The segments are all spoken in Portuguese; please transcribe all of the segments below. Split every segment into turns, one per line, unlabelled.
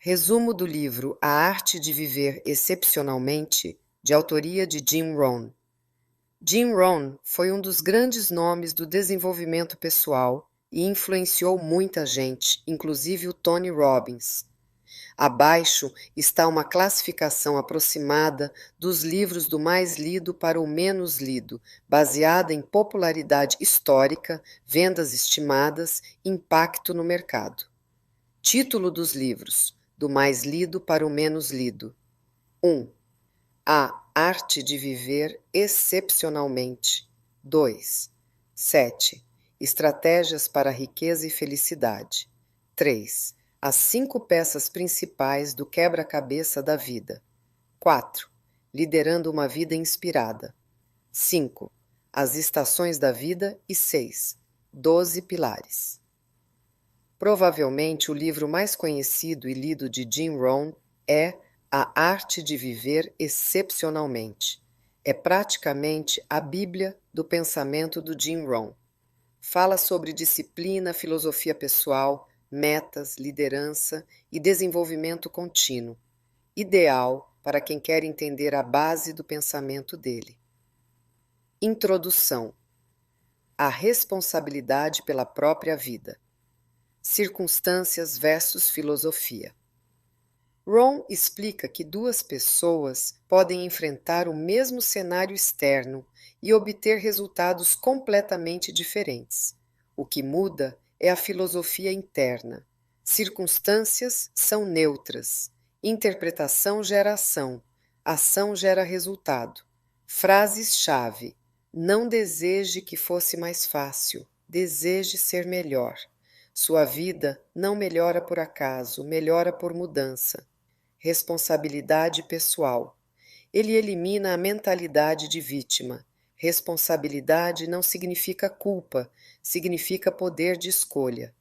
Resumo do livro A Arte de Viver Excepcionalmente, de autoria de Jim Rohn. Jim Rohn foi um dos grandes nomes do desenvolvimento pessoal e influenciou muita gente, inclusive o Tony Robbins. Abaixo está uma classificação aproximada dos livros do mais lido para o menos lido, baseada em popularidade histórica, vendas estimadas, impacto no mercado. Título dos livros, do mais lido para o menos lido. 1. A Arte de Viver Excepcionalmente. 2. 7. Estratégias para a Riqueza e Felicidade. 3. As 5 peças principais do quebra-cabeça da vida. 4. Liderando uma vida inspirada. 5. As estações da vida e 6. 12 pilares. Provavelmente o livro mais conhecido e lido de Jim Rohn é A Arte de Viver Excepcionalmente. É praticamente a Bíblia do pensamento do Jim Rohn. Fala sobre disciplina, filosofia pessoal, metas, liderança e desenvolvimento contínuo, ideal para quem quer entender a base do pensamento dele. Introdução: A responsabilidade pela própria vida. Circunstâncias versus filosofia. Rohn explica que duas pessoas podem enfrentar o mesmo cenário externo e obter resultados completamente diferentes. O que muda é a filosofia interna. Circunstâncias são neutras. Interpretação gera ação gera resultado. Frases-chave: não deseje que fosse mais fácil, deseje ser melhor. Sua vida não melhora por acaso, melhora por mudança. Responsabilidade pessoal. Ele elimina a mentalidade de vítima. Responsabilidade não significa culpa, significa poder de escolha.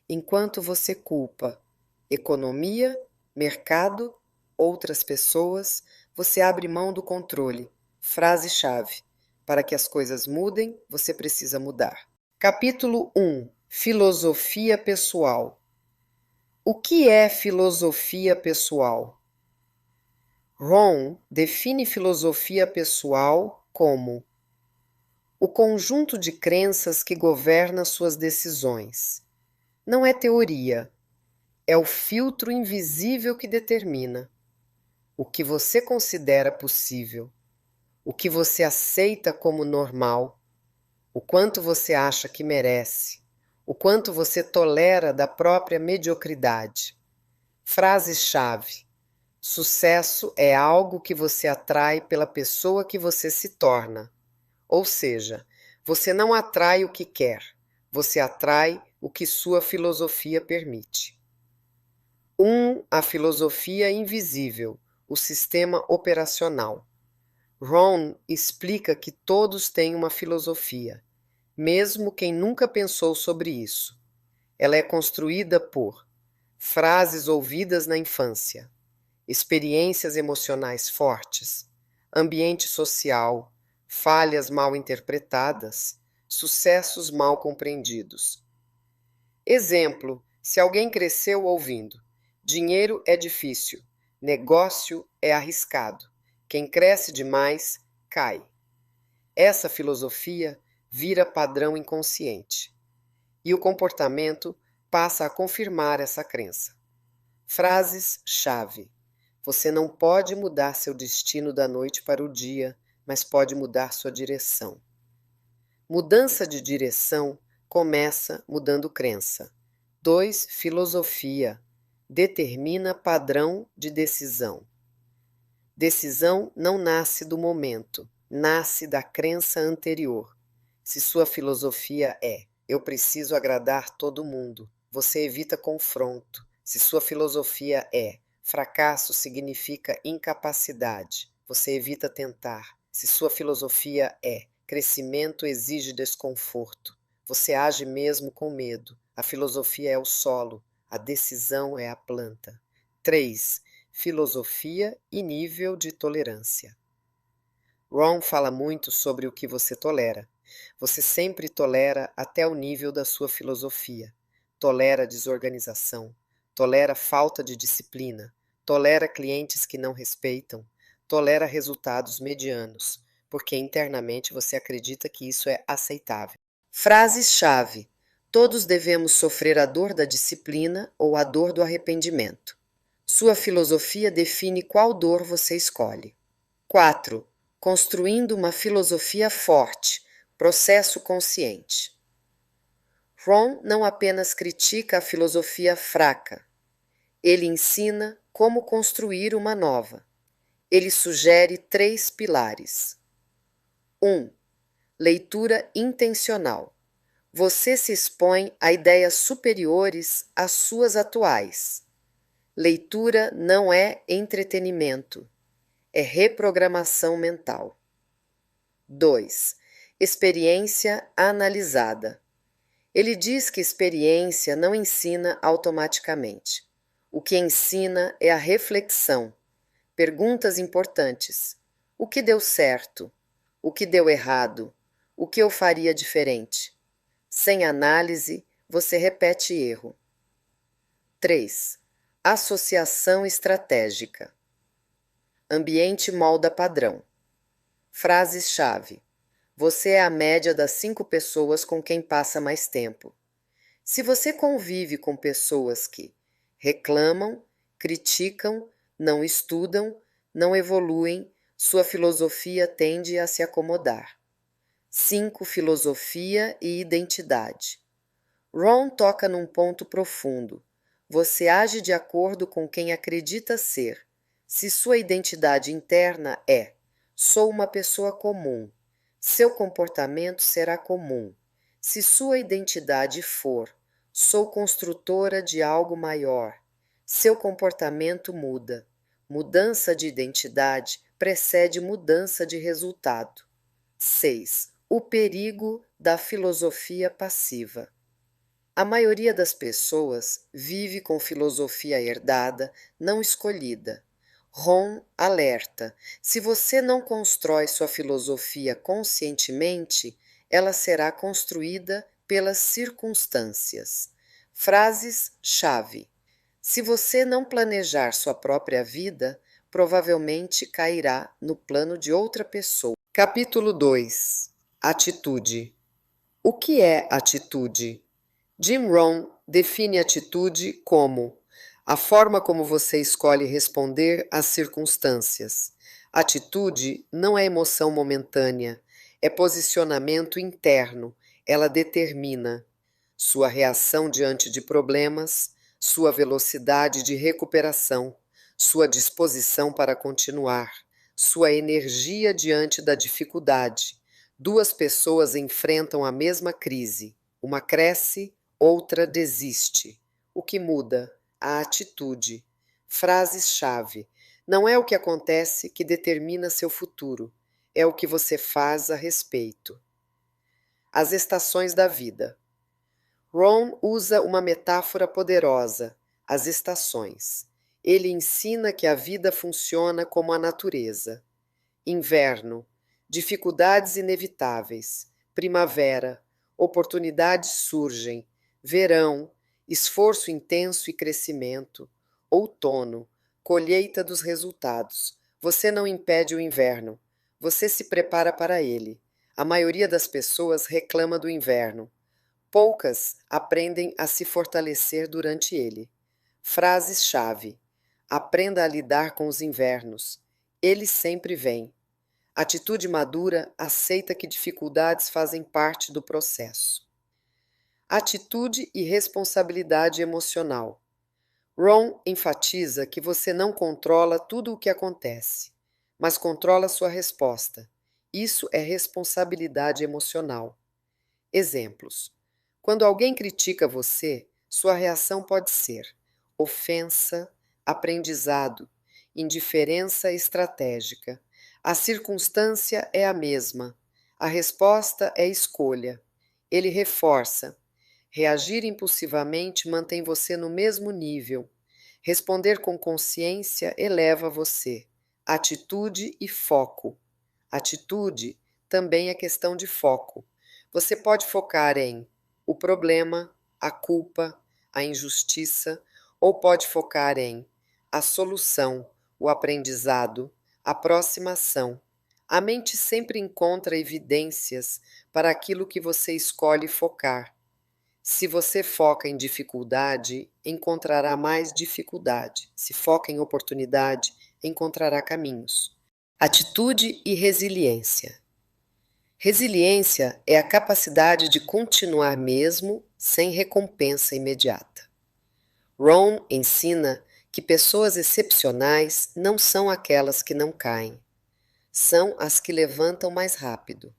Enquanto você culpa economia, mercado, outras pessoas, você abre mão do controle. Frase-chave: para que as coisas mudem, você precisa mudar. Capítulo 1. Filosofia pessoal. O que é filosofia pessoal? Rohn define filosofia pessoal como o conjunto de crenças que governa suas decisões. Não é teoria, é o filtro invisível que determina o que você considera possível, o que você aceita como normal, o quanto você acha que merece, o quanto você tolera da própria mediocridade. Frase-chave: sucesso é algo que você atrai pela pessoa que você se torna. Ou seja, você não atrai o que quer, você atrai o que sua filosofia permite. 1. A filosofia invisível, o sistema operacional. Rohn explica que todos têm uma filosofia, mesmo quem nunca pensou sobre isso. Ela é construída por frases ouvidas na infância, experiências emocionais fortes, ambiente social, falhas mal interpretadas, sucessos mal compreendidos. Exemplo: se alguém cresceu ouvindo: dinheiro é difícil, negócio é arriscado, quem cresce demais cai. Essa filosofia vira padrão inconsciente e o comportamento passa a confirmar essa crença. Frases-chave: você não pode mudar seu destino da noite para o dia, mas pode mudar sua direção. Mudança de direção começa mudando crença. 2. Filosofia. Determina padrão de decisão. Decisão não nasce do momento, nasce da crença anterior. Se sua filosofia é eu preciso agradar todo mundo, você evita confronto. Se sua filosofia é fracasso significa incapacidade, você evita tentar. Se sua filosofia é crescimento exige desconforto, você age mesmo com medo. A filosofia é o solo, a decisão é a planta. 3. Filosofia e nível de tolerância. Rohn fala muito sobre o que você tolera. Você sempre tolera até o nível da sua filosofia. Tolera desorganização, tolera falta de disciplina, tolera clientes que não respeitam, tolera resultados medianos, porque internamente você acredita que isso é aceitável. Frases-chave: todos devemos sofrer a dor da disciplina ou a dor do arrependimento. Sua filosofia define qual dor você escolhe. 4. Construindo uma filosofia forte, processo consciente. Ron não apenas critica a filosofia fraca, ele ensina como construir uma nova. Ele sugere 3 pilares. 1. Leitura intencional. Você se expõe a ideias superiores às suas atuais. Leitura não é entretenimento, é reprogramação mental. 2. Experiência analisada. Ele diz que experiência não ensina automaticamente. O que ensina é a reflexão. Perguntas importantes. O que deu certo? O que deu errado? O que eu faria diferente? Sem análise, você repete erro. 3. Associação estratégica. Ambiente molda padrão. Frases-chave. Você é a média das 5 pessoas com quem passa mais tempo. Se você convive com pessoas que reclamam, criticam, não estudam, não evoluem, sua filosofia tende a se acomodar. 5. Filosofia e identidade. Ron toca num ponto profundo. Você age de acordo com quem acredita ser. Se sua identidade interna é sou uma pessoa comum, seu comportamento será comum. Se sua identidade for sou construtora de algo maior, seu comportamento muda. Mudança de identidade precede mudança de resultado. 6. O perigo da filosofia passiva. A maioria das pessoas vive com filosofia herdada, não escolhida. Ron alerta: se você não constrói sua filosofia conscientemente, ela será construída pelas circunstâncias. Frases-chave: se você não planejar sua própria vida, provavelmente cairá no plano de outra pessoa. Capítulo 2: Atitude. O que é atitude? Jim Rohn define atitude como a forma como você escolhe responder às circunstâncias. Atitude não é emoção momentânea, é posicionamento interno. Ela determina sua reação diante de problemas, sua velocidade de recuperação, sua disposição para continuar, sua energia diante da dificuldade. Duas pessoas enfrentam a mesma crise. Uma cresce, outra desiste. O que muda? A atitude. Frases-chave. Não é o que acontece que determina seu futuro, é o que você faz a respeito. As estações da vida. Ron usa uma metáfora poderosa, as estações. Ele ensina que a vida funciona como a natureza. Inverno, dificuldades inevitáveis. Primavera, oportunidades surgem. Verão, esforço intenso e crescimento. Outono, colheita dos resultados. Você não impede o inverno, você se prepara para ele. A maioria das pessoas reclama do inverno. Poucas aprendem a se fortalecer durante ele. Frases-chave. Aprenda a lidar com os invernos. Eles sempre vêm. Atitude madura aceita que dificuldades fazem parte do processo. Atitude e responsabilidade emocional. Ron enfatiza que você não controla tudo o que acontece, mas controla sua resposta. Isso é responsabilidade emocional. Exemplos. Quando alguém critica você, sua reação pode ser ofensa, aprendizado, indiferença estratégica. A circunstância é a mesma. A resposta é escolha. Ele reforça. Reagir impulsivamente mantém você no mesmo nível. Responder com consciência eleva você. Atitude e foco. Atitude também é questão de foco. Você pode focar em o problema, a culpa, a injustiça, ou pode focar em a solução, o aprendizado, a aproximação. A mente sempre encontra evidências para aquilo que você escolhe focar. Se você foca em dificuldade, encontrará mais dificuldade. Se foca em oportunidade, encontrará caminhos. Atitude e resiliência. Resiliência é a capacidade de continuar mesmo sem recompensa imediata. Ron ensina que pessoas excepcionais não são aquelas que não caem, são as que levantam mais rápido.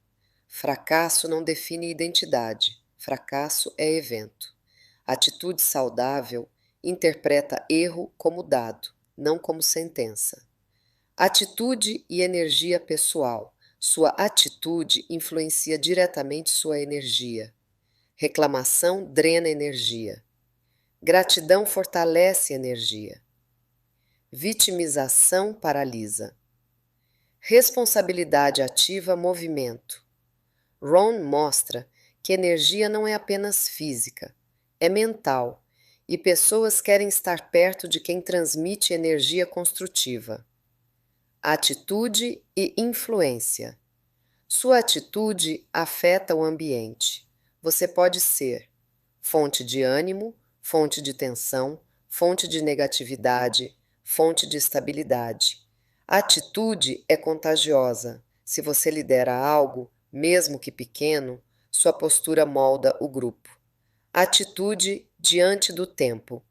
Fracasso não define identidade, fracasso é evento. Atitude saudável interpreta erro como dado, não como sentença. Atitude e energia pessoal. Sua atitude influencia diretamente sua energia. Reclamação drena energia. Gratidão fortalece energia. Vitimização paralisa. Responsabilidade ativa movimento. Ron mostra que energia não é apenas física, é mental, e pessoas querem estar perto de quem transmite energia construtiva. Atitude e influência. Sua atitude afeta o ambiente. Você pode ser fonte de ânimo, fonte de tensão, fonte de negatividade, fonte de estabilidade. A atitude é contagiosa. Se você lidera algo, mesmo que pequeno, sua postura molda o grupo. Atitude diante do tempo.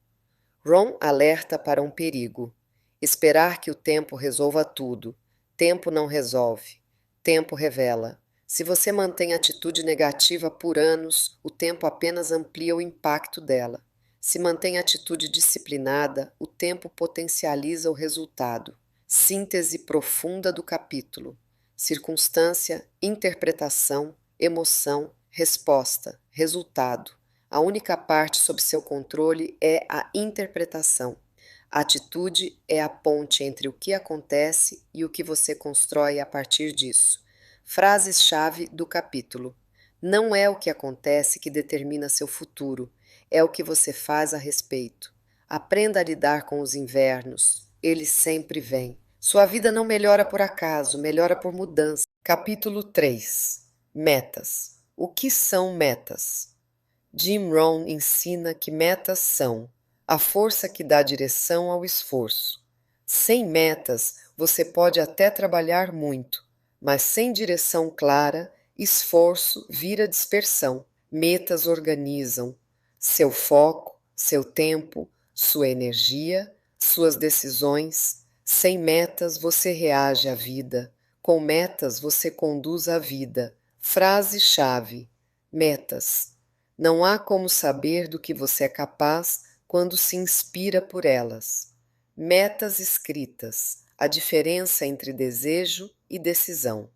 Ron alerta para um perigo. Esperar que o tempo resolva tudo. Tempo não resolve. Tempo revela. Se você mantém atitude negativa por anos, o tempo apenas amplia o impacto dela. Se mantém atitude disciplinada, o tempo potencializa o resultado. Síntese profunda do capítulo. Circunstância, interpretação, emoção, resposta, resultado. A única parte sob seu controle é a interpretação. A atitude é a ponte entre o que acontece e o que você constrói a partir disso. Frases-chave do capítulo. Não é o que acontece que determina seu futuro, é o que você faz a respeito. Aprenda a lidar com os invernos, eles sempre vêm. Sua vida não melhora por acaso, melhora por mudança. Capítulo 3. Metas. O que são metas? Jim Rohn ensina que metas são a força que dá direção ao esforço. Sem metas, você pode até trabalhar muito, mas sem direção clara, esforço vira dispersão. Metas organizam seu foco, seu tempo, sua energia, suas decisões. Sem metas, você reage à vida. Com metas, você conduz a vida. Frase-chave: metas. Não há como saber do que você é capaz quando se inspira por elas. Metas escritas. A diferença entre desejo e decisão.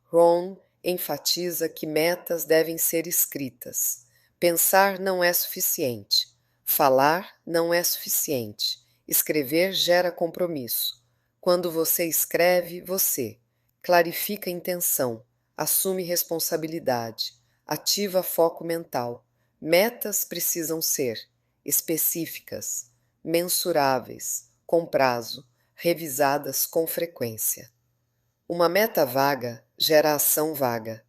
Ron enfatiza que metas devem ser escritas. Pensar não é suficiente. Falar não é suficiente. Escrever gera compromisso. Quando você escreve, você clarifica a intenção, assume responsabilidade, ativa foco mental. Metas precisam ser específicas, mensuráveis, com prazo, revisadas com frequência. Uma meta vaga gera ação vaga.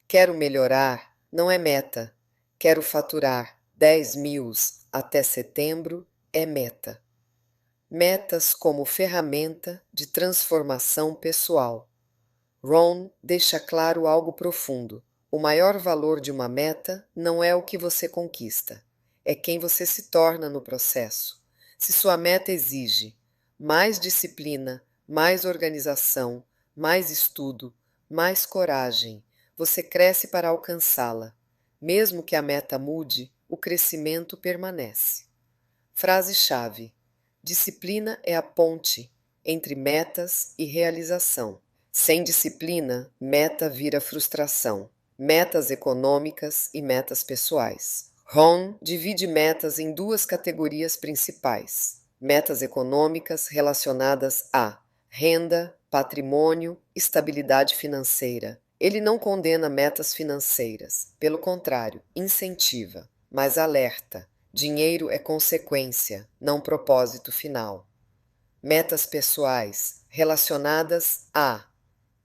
Quero melhorar não é meta. Quero faturar 10.000 até setembro é meta. Metas como ferramenta de transformação pessoal. Ron deixa claro algo profundo. O maior valor de uma meta não é o que você conquista, é quem você se torna no processo. Se sua meta exige mais disciplina, mais organização, mais estudo, mais coragem, você cresce para alcançá-la. Mesmo que a meta mude, o crescimento permanece. Frase-chave: disciplina é a ponte entre metas e realização. Sem disciplina, meta vira frustração. Metas econômicas e metas pessoais. Ron divide metas em duas categorias principais: metas econômicas relacionadas a renda, patrimônio, estabilidade financeira. Ele não condena metas financeiras, pelo contrário, incentiva, mas alerta. Dinheiro é consequência, não propósito final. Metas pessoais relacionadas a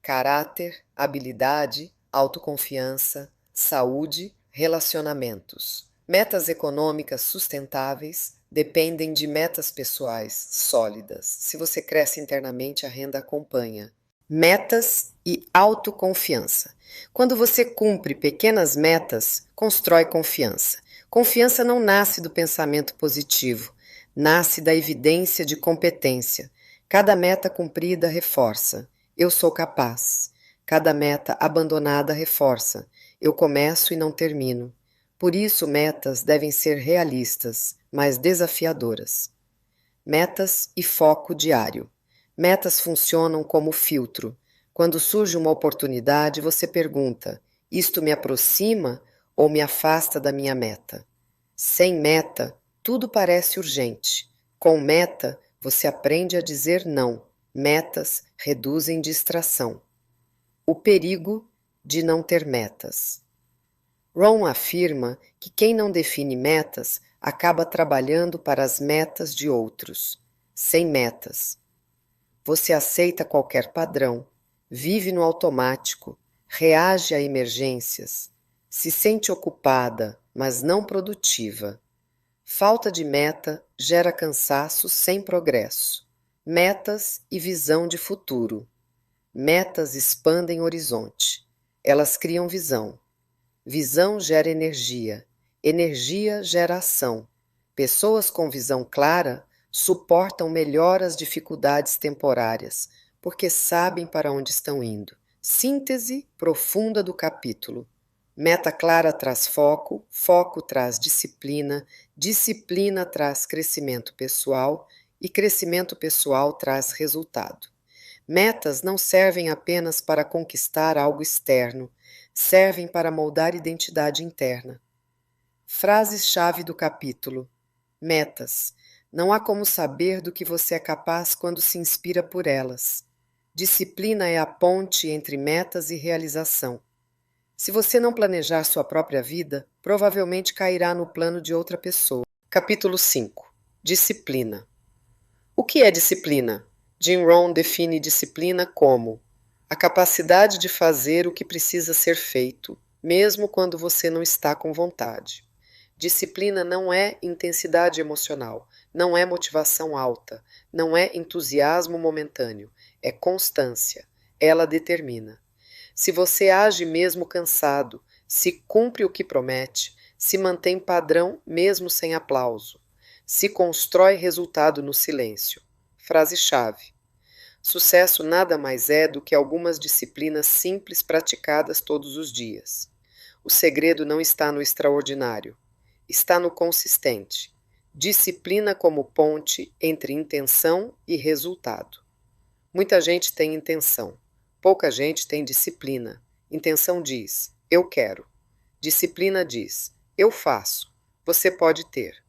caráter, habilidade, autoconfiança, saúde, relacionamentos. Metas econômicas sustentáveis dependem de metas pessoais sólidas. Se você cresce internamente, a renda acompanha. Metas e autoconfiança. Quando você cumpre pequenas metas, constrói confiança. Confiança não nasce do pensamento positivo, nasce da evidência de competência. Cada meta cumprida reforça: eu sou capaz. Cada meta abandonada reforça: eu começo e não termino. Por isso, metas devem ser realistas, mas desafiadoras. Metas e foco diário. Metas funcionam como filtro. Quando surge uma oportunidade, você pergunta: isto me aproxima ou me afasta da minha meta? Sem meta, tudo parece urgente. Com meta, você aprende a dizer não. Metas reduzem distração. O perigo de não ter metas. Ron afirma que quem não define metas acaba trabalhando para as metas de outros. Sem metas, você aceita qualquer padrão, vive no automático, reage a emergências, se sente ocupada, mas não produtiva. Falta de meta gera cansaço sem progresso. Metas e visão de futuro. Metas expandem horizonte. Elas criam visão. Visão gera energia. Energia gera ação. Pessoas com visão clara suportam melhor as dificuldades temporárias, porque sabem para onde estão indo. Síntese profunda do capítulo. Meta clara traz foco, foco traz disciplina, disciplina traz crescimento pessoal e crescimento pessoal traz resultado. Metas não servem apenas para conquistar algo externo, servem para moldar identidade interna. Frases-chave do capítulo: metas. Não há como saber do que você é capaz quando se inspira por elas. Disciplina é a ponte entre metas e realização. Se você não planejar sua própria vida, provavelmente cairá no plano de outra pessoa. Capítulo 5. Disciplina. O que é disciplina? Jim Rohn define disciplina como a capacidade de fazer o que precisa ser feito, mesmo quando você não está com vontade. Disciplina não é intensidade emocional, não é motivação alta, não é entusiasmo momentâneo, é constância. Ela determina. Se você age mesmo cansado, se cumpre o que promete, se mantém padrão mesmo sem aplauso, se constrói resultado no silêncio. Frase-chave. Sucesso nada mais é do que algumas disciplinas simples praticadas todos os dias. O segredo não está no extraordinário, está no consistente. Disciplina como ponte entre intenção e resultado. Muita gente tem intenção, pouca gente tem disciplina. Intenção diz: eu quero. Disciplina diz: eu faço. Você pode ter.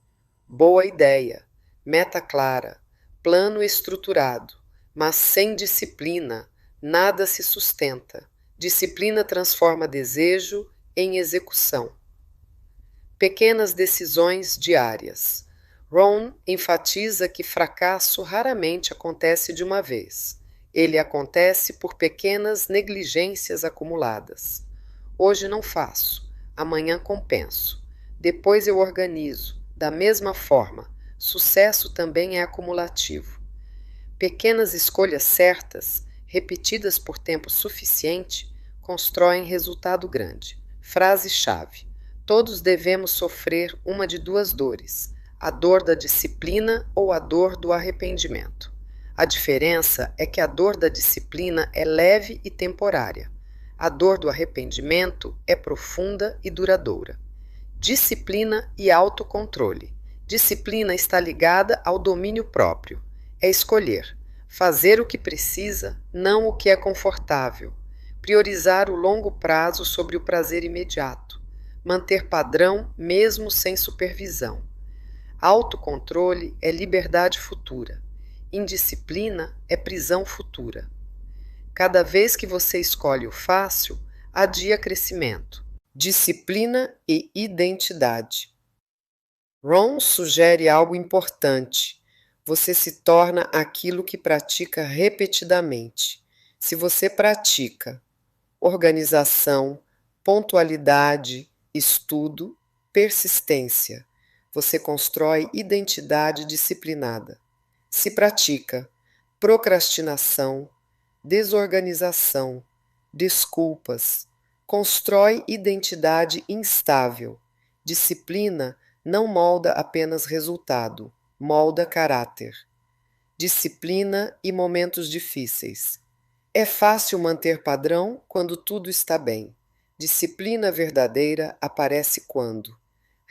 Boa ideia, meta clara, plano estruturado, mas sem disciplina, nada se sustenta. Disciplina transforma desejo em execução. Pequenas decisões diárias. Ron enfatiza que fracasso raramente acontece de uma vez. Ele acontece por pequenas negligências acumuladas. Hoje não faço, amanhã compenso. Depois eu organizo. Da mesma forma, sucesso também é acumulativo. Pequenas escolhas certas, repetidas por tempo suficiente, constroem resultado grande. Frase-chave. Todos devemos sofrer uma de duas dores: a dor da disciplina ou a dor do arrependimento. A diferença é que a dor da disciplina é leve e temporária. A dor do arrependimento é profunda e duradoura. Disciplina e autocontrole. Disciplina está ligada ao domínio próprio. É escolher, fazer o que precisa, não o que é confortável. Priorizar o longo prazo sobre o prazer imediato. Manter padrão mesmo sem supervisão. Autocontrole é liberdade futura. Indisciplina é prisão futura. Cada vez que você escolhe o fácil, adia crescimento. Disciplina e identidade. Ron sugere algo importante. Você se torna aquilo que pratica repetidamente. Se você pratica organização, pontualidade, estudo, persistência, você constrói identidade disciplinada. Se pratica procrastinação, desorganização, desculpas, constrói identidade instável. Disciplina não molda apenas resultado, molda caráter. Disciplina e momentos difíceis. É fácil manter padrão quando tudo está bem. Disciplina verdadeira aparece quando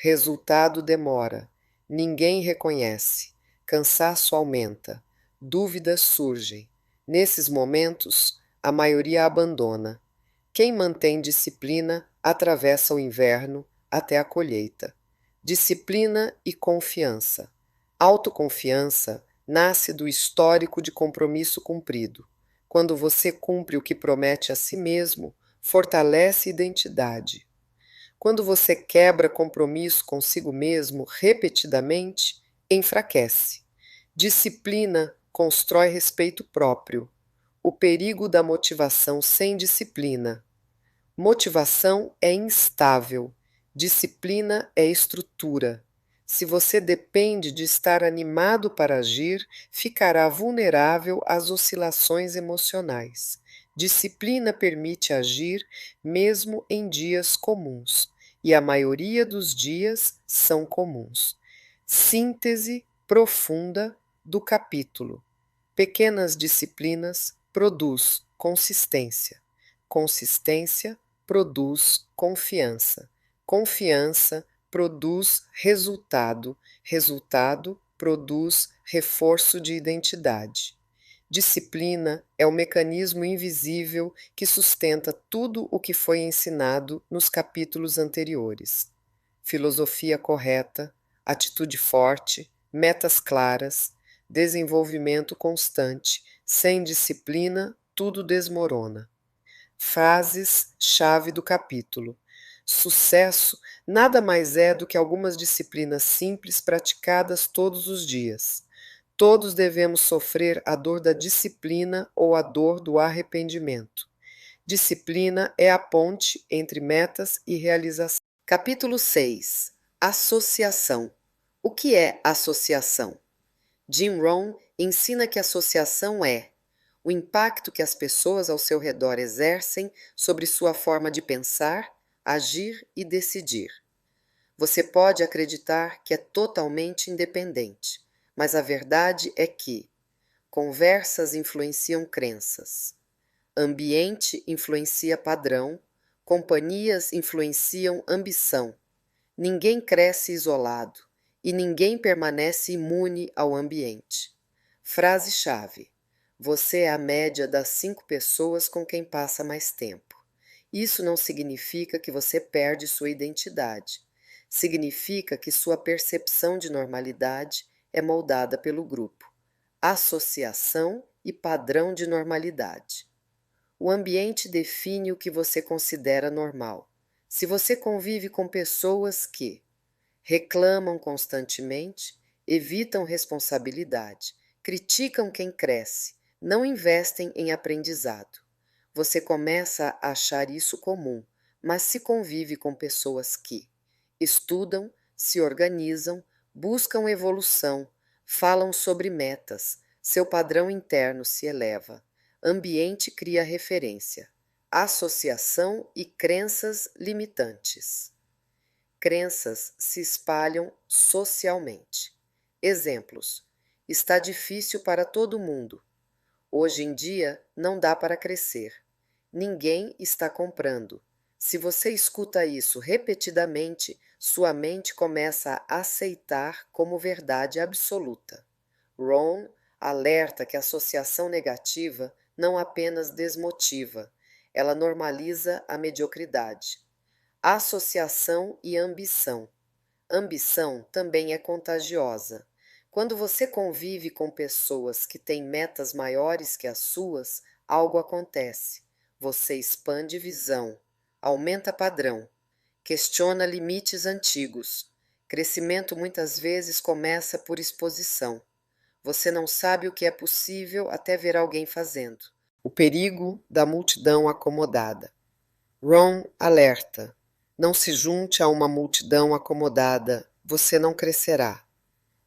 resultado demora, ninguém reconhece, cansaço aumenta, dúvidas surgem. Nesses momentos, a maioria abandona. Quem mantém disciplina atravessa o inverno até a colheita. Disciplina e confiança. Autoconfiança nasce do histórico de compromisso cumprido. Quando você cumpre o que promete a si mesmo, fortalece identidade. Quando você quebra compromisso consigo mesmo repetidamente, enfraquece. Disciplina constrói respeito próprio. O perigo da motivação sem disciplina. Motivação é instável, disciplina é estrutura. Se você depende de estar animado para agir, ficará vulnerável às oscilações emocionais. Disciplina permite agir mesmo em dias comuns, e a maioria dos dias são comuns. Síntese profunda do capítulo. Pequenas disciplinas produz consistência. Consistência produz confiança. Confiança produz resultado. Resultado produz reforço de identidade. Disciplina é o mecanismo invisível que sustenta tudo o que foi ensinado nos capítulos anteriores. Filosofia correta, atitude forte, metas claras, desenvolvimento constante. Sem disciplina, tudo desmorona. Frases-chave do capítulo. Sucesso nada mais é do que algumas disciplinas simples praticadas todos os dias. Todos devemos sofrer a dor da disciplina ou a dor do arrependimento. Disciplina é a ponte entre metas e realização. Capítulo 6. Associação. O que é associação? Jim Rohn ensina que associação é o impacto que as pessoas ao seu redor exercem sobre sua forma de pensar, agir e decidir. Você pode acreditar que é totalmente independente, mas a verdade é que conversas influenciam crenças, ambiente influencia padrão, companhias influenciam ambição. Ninguém cresce isolado e ninguém permanece imune ao ambiente. Frase-chave. Você é a média das 5 pessoas com quem passa mais tempo. Isso não significa que você perde sua identidade. Significa que sua percepção de normalidade é moldada pelo grupo. Associação e padrão de normalidade. O ambiente define o que você considera normal. Se você convive com pessoas que reclamam constantemente, evitam responsabilidade, criticam quem cresce, não investem em aprendizado, você começa a achar isso comum, mas se convive com pessoas que estudam, se organizam, buscam evolução, falam sobre metas, seu padrão interno se eleva. Ambiente cria referência, associação e crenças limitantes. Crenças se espalham socialmente. Exemplos: está difícil para todo mundo. Hoje em dia não dá para crescer. Ninguém está comprando. Se você escuta isso repetidamente, sua mente começa a aceitar como verdade absoluta. Rohn alerta que a associação negativa não apenas desmotiva, ela normaliza a mediocridade. Associação e ambição. Ambição também é contagiosa. Quando você convive com pessoas que têm metas maiores que as suas, algo acontece. Você expande visão, aumenta padrão, questiona limites antigos, Crescimento muitas vezes começa por exposição. Você não sabe o que é possível até ver alguém fazendo. O perigo da multidão acomodada. Ron alerta: não se junte a uma multidão acomodada, você não crescerá.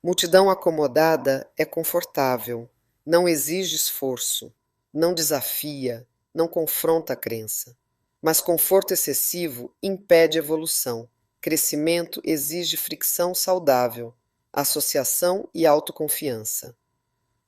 Multidão acomodada é confortável, não exige esforço, não desafia, não confronta a crença. Mas conforto excessivo impede evolução. Crescimento exige fricção saudável, associação e autoconfiança.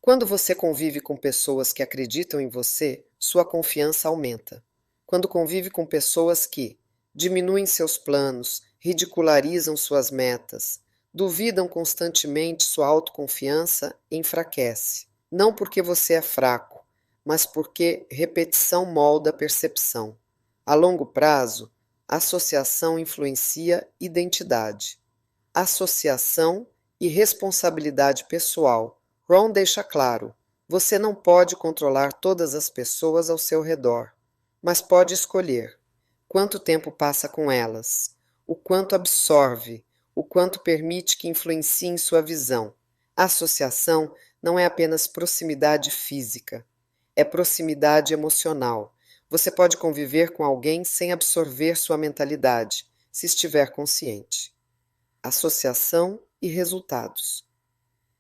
Quando você convive com pessoas que acreditam em você, sua confiança aumenta. Quando convive com pessoas que diminuem seus planos, ridicularizam suas metas, duvidam constantemente, sua autoconfiança enfraquece. Não porque você é fraco, mas porque repetição molda a percepção. A longo prazo, associação influencia identidade. Associação e responsabilidade pessoal. Ron deixa claro: você não pode controlar todas as pessoas ao seu redor, mas pode escolher quanto tempo passa com elas, o quanto absorve, o quanto permite que influenciem sua visão. Associação não é apenas proximidade física, é proximidade emocional. Você pode conviver com alguém sem absorver sua mentalidade, se estiver consciente. Associação e resultados.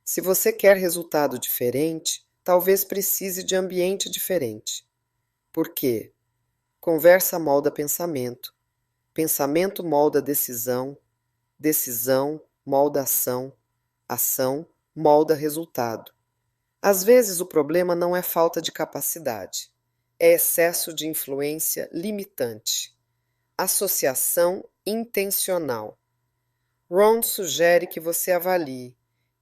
Se você quer resultado diferente, talvez precise de ambiente diferente. Por quê? Conversa molda pensamento, pensamento molda decisão, decisão molda ação, ação molda resultado. Às vezes o problema não é falta de capacidade, é excesso de influência limitante. Associação intencional. Ron sugere que você avalie: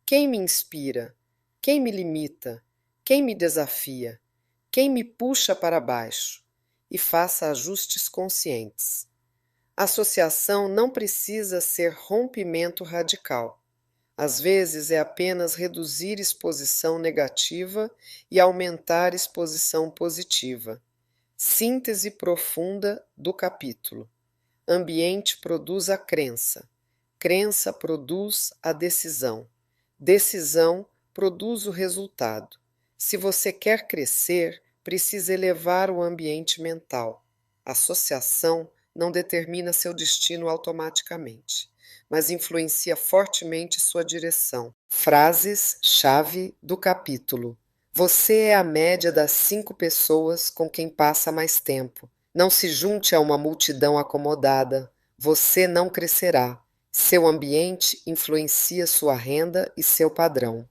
quem me inspira? Quem me limita? Quem me desafia? Quem me puxa para baixo? E faça ajustes conscientes. Associação não precisa ser rompimento radical. Às vezes é apenas reduzir exposição negativa e aumentar exposição positiva. Síntese profunda do capítulo. Ambiente produz a crença. Crença produz a decisão. Decisão produz o resultado. Se você quer crescer, precisa elevar o ambiente mental. Associação não determina seu destino automaticamente, mas influencia fortemente sua direção. Frases-chave do capítulo. Você é a média das 5 pessoas com quem passa mais tempo. Não se junte a uma multidão acomodada. Você não crescerá. Seu ambiente influencia sua renda e seu padrão.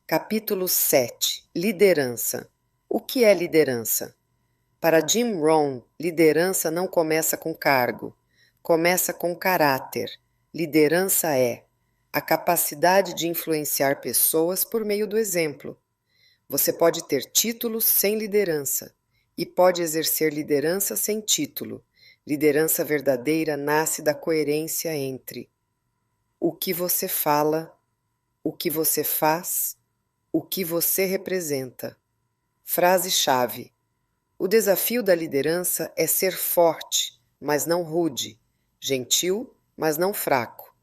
Capítulo 7. Liderança. O que é liderança? Para Jim Rohn, liderança não começa com cargo, começa com caráter. Liderança é a capacidade de influenciar pessoas por meio do exemplo. Você pode ter títulos sem liderança e pode exercer liderança sem título. Liderança verdadeira nasce da coerência entre o que você fala, o que você faz, o que você representa. Frase-chave. O desafio da liderança é ser forte, mas não rude, gentil, mas não fraco.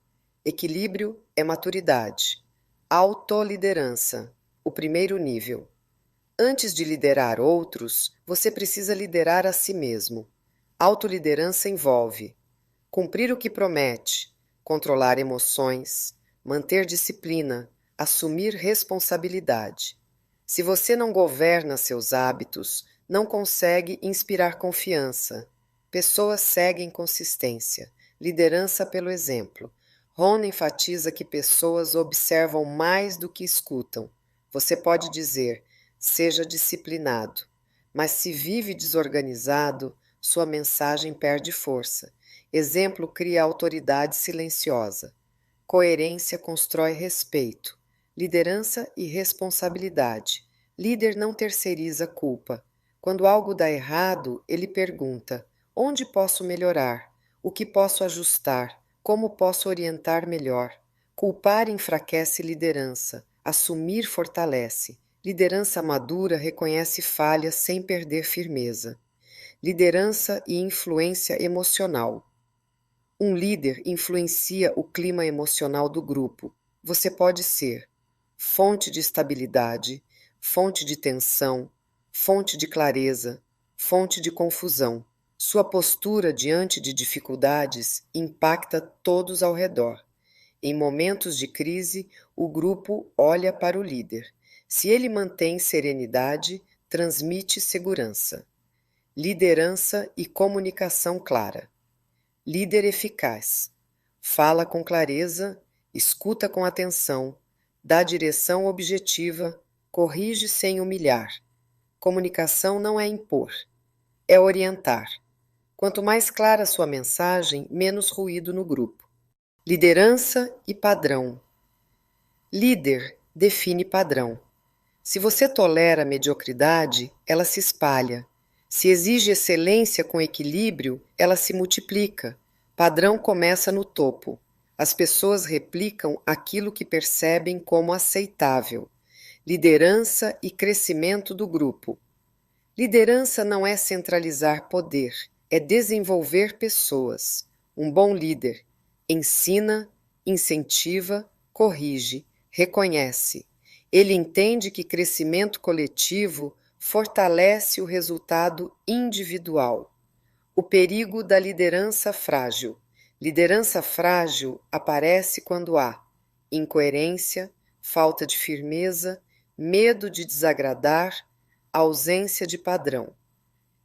Equilíbrio é maturidade. Autoliderança, o primeiro nível. Antes de liderar outros, você precisa liderar a si mesmo. Autoliderança envolve cumprir o que promete, controlar emoções, manter disciplina, assumir responsabilidade. Se você não governa seus hábitos, não consegue inspirar confiança. Pessoas seguem consistência. Liderança pelo exemplo. Ron enfatiza que pessoas observam mais do que escutam. Você pode dizer: seja disciplinado. Mas se vive desorganizado, sua mensagem perde força. Exemplo cria autoridade silenciosa. Coerência constrói respeito. Liderança e responsabilidade. Líder não terceiriza culpa. Quando algo dá errado, ele pergunta: onde posso melhorar? O que posso ajustar? Como posso orientar melhor? Culpar enfraquece liderança. Assumir fortalece. Liderança madura reconhece falhas sem perder firmeza. Liderança e influência emocional. Um líder influencia o clima emocional do grupo. Você pode ser fonte de estabilidade, fonte de tensão, fonte de clareza, fonte de confusão. Sua postura diante de dificuldades impacta todos ao redor. Em momentos de crise, o grupo olha para o líder. Se ele mantém serenidade, transmite segurança. Liderança e comunicação clara. Líder eficaz. Fala com clareza, escuta com atenção, dá direção objetiva, corrige sem humilhar. Comunicação não é impor, é orientar. Quanto mais clara sua mensagem, menos ruído no grupo. Liderança e padrão. Líder define padrão. Se você tolera a mediocridade, ela se espalha. Se exige excelência com equilíbrio, ela se multiplica. Padrão começa no topo. As pessoas replicam aquilo que percebem como aceitável. Liderança e crescimento do grupo. Liderança não é centralizar poder, é desenvolver pessoas. Um bom líder ensina, incentiva, corrige, reconhece. Ele entende que crescimento coletivo fortalece o resultado individual. O perigo da liderança frágil. Liderança frágil aparece quando há incoerência, falta de firmeza, medo de desagradar, ausência de padrão.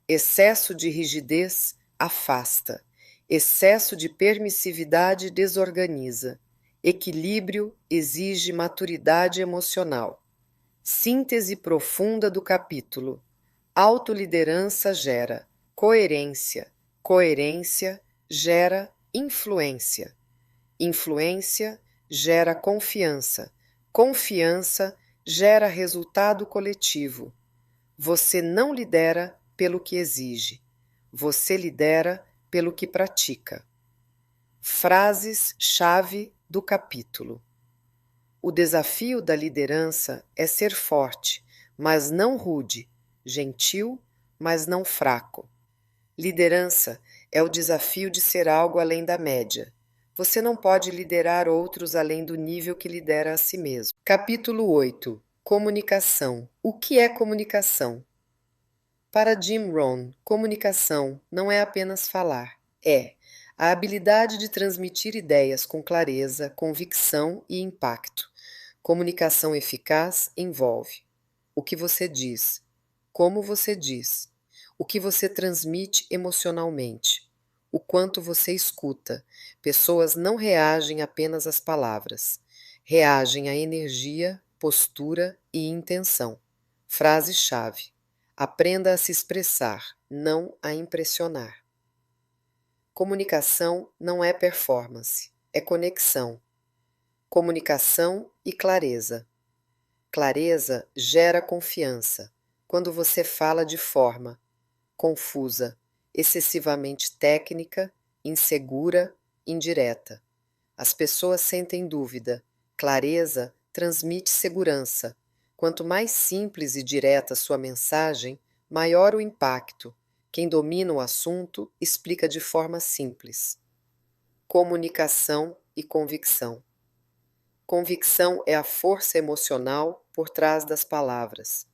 Excesso de rigidez afasta. Excesso de permissividade desorganiza. Equilíbrio exige maturidade emocional. Síntese profunda do capítulo. Autoliderança gera coerência. Coerência gera influência. Influência gera confiança. Confiança gera resultado coletivo. Você não lidera pelo que exige. Você lidera pelo que pratica. Frases-chave do capítulo. O desafio da liderança é ser forte, mas não rude, gentil, mas não fraco. Liderança é o desafio de ser algo além da média. Você não pode liderar outros além do nível que lidera a si mesmo. Capítulo 8. Comunicação. O que é comunicação? Para Jim Rohn, comunicação não é apenas falar, é a habilidade de transmitir ideias com clareza, convicção e impacto. Comunicação eficaz envolve o que você diz, como você diz, o que você transmite emocionalmente, o quanto você escuta. Pessoas não reagem apenas às palavras, reagem à energia, postura e intenção. Frase-chave. Aprenda a se expressar, não a impressionar. Comunicação não é performance, é conexão. Comunicação e clareza. Clareza gera confiança. Quando você fala de forma confusa, excessivamente técnica, insegura, indireta. As pessoas sentem dúvida. Clareza transmite segurança. Quanto mais simples e direta sua mensagem, maior o impacto. Quem domina o assunto explica de forma simples. Comunicação e convicção. Convicção é a força emocional por trás das palavras.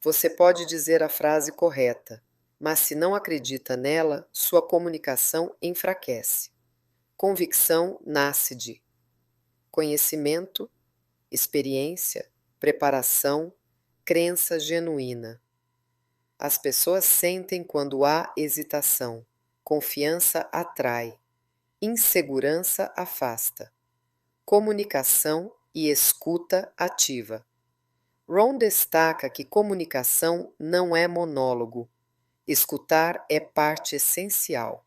Você pode dizer a frase correta, mas se não acredita nela, sua comunicação enfraquece. Convicção nasce de conhecimento, experiência, preparação, crença genuína. As pessoas sentem quando há hesitação. Confiança atrai. Insegurança afasta. Comunicação e escuta ativa. Rohn destaca que comunicação não é monólogo. Escutar é parte essencial.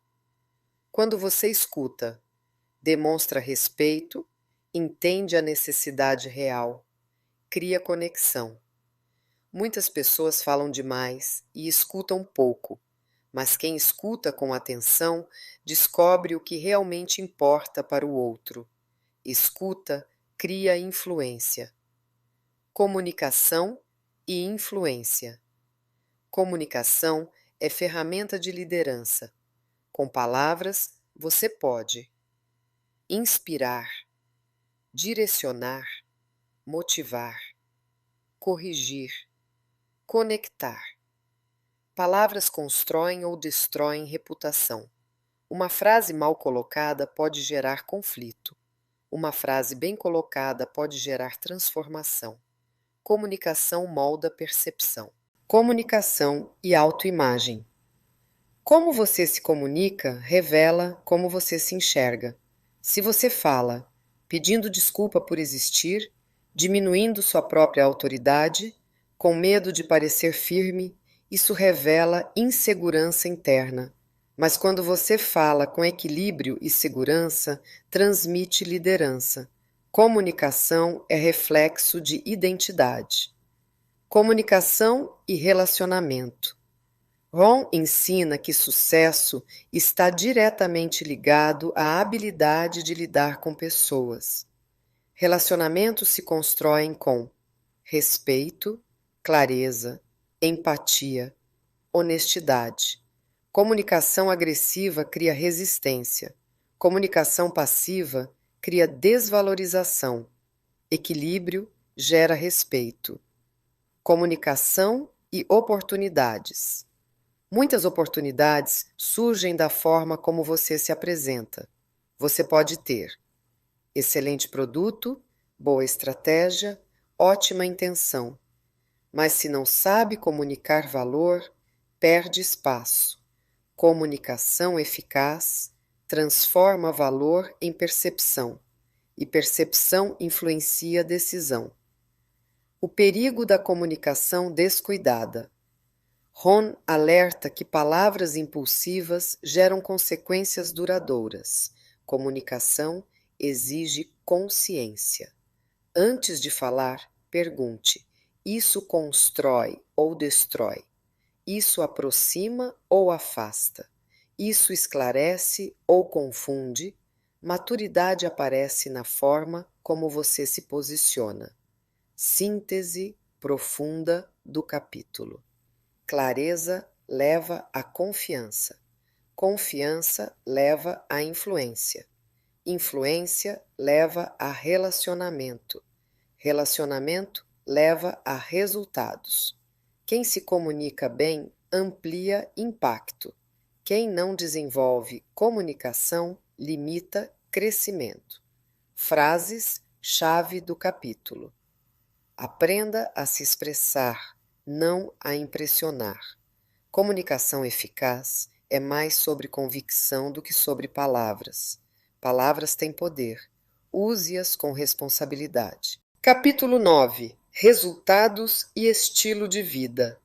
Quando você escuta, demonstra respeito, entende a necessidade real, cria conexão. Muitas pessoas falam demais e escutam pouco, mas quem escuta com atenção descobre o que realmente importa para o outro. Escuta cria influência. Comunicação e influência. Comunicação é ferramenta de liderança. Com palavras, você pode. inspirar, direcionar, motivar, corrigir, conectar. Palavras constroem ou destroem reputação. Uma frase mal colocada pode gerar conflito. Uma frase bem colocada pode gerar transformação. Comunicação molda percepção. Comunicação e autoimagem. Como você se comunica revela como você se enxerga. Se você fala, pedindo desculpa por existir, diminuindo sua própria autoridade, com medo de parecer firme, isso revela insegurança interna. Mas quando você fala com equilíbrio e segurança, transmite liderança. Comunicação é reflexo de identidade. Comunicação e relacionamento. Ron ensina que sucesso está diretamente ligado à habilidade de lidar com pessoas. Relacionamentos se constroem com respeito, clareza, empatia, honestidade. Comunicação agressiva cria resistência. Comunicação passiva cria desvalorização. Equilíbrio gera respeito. Comunicação e oportunidades. Muitas oportunidades surgem da forma como você se apresenta. Você pode ter excelente produto, boa estratégia, ótima intenção, mas se não sabe comunicar valor, perde espaço. Comunicação eficaz transforma valor em percepção, e percepção influencia decisão. O perigo da comunicação descuidada. Ron alerta que palavras impulsivas geram consequências duradouras. Comunicação exige consciência. Antes de falar, pergunte: isso constrói ou destrói? Isso aproxima ou afasta? Isso esclarece ou confunde? Maturidade aparece na forma como você se posiciona. Síntese profunda do capítulo. Clareza leva à confiança. Confiança leva à influência. Influência leva a relacionamento. Relacionamento leva a resultados. Quem se comunica bem amplia impacto. Quem não desenvolve comunicação limita crescimento. Frases-chave do capítulo. Aprenda a se expressar, não a impressionar. Comunicação eficaz é mais sobre convicção do que sobre palavras. Palavras têm poder. Use-as com responsabilidade. Capítulo 9. Resultados e estilo de vida.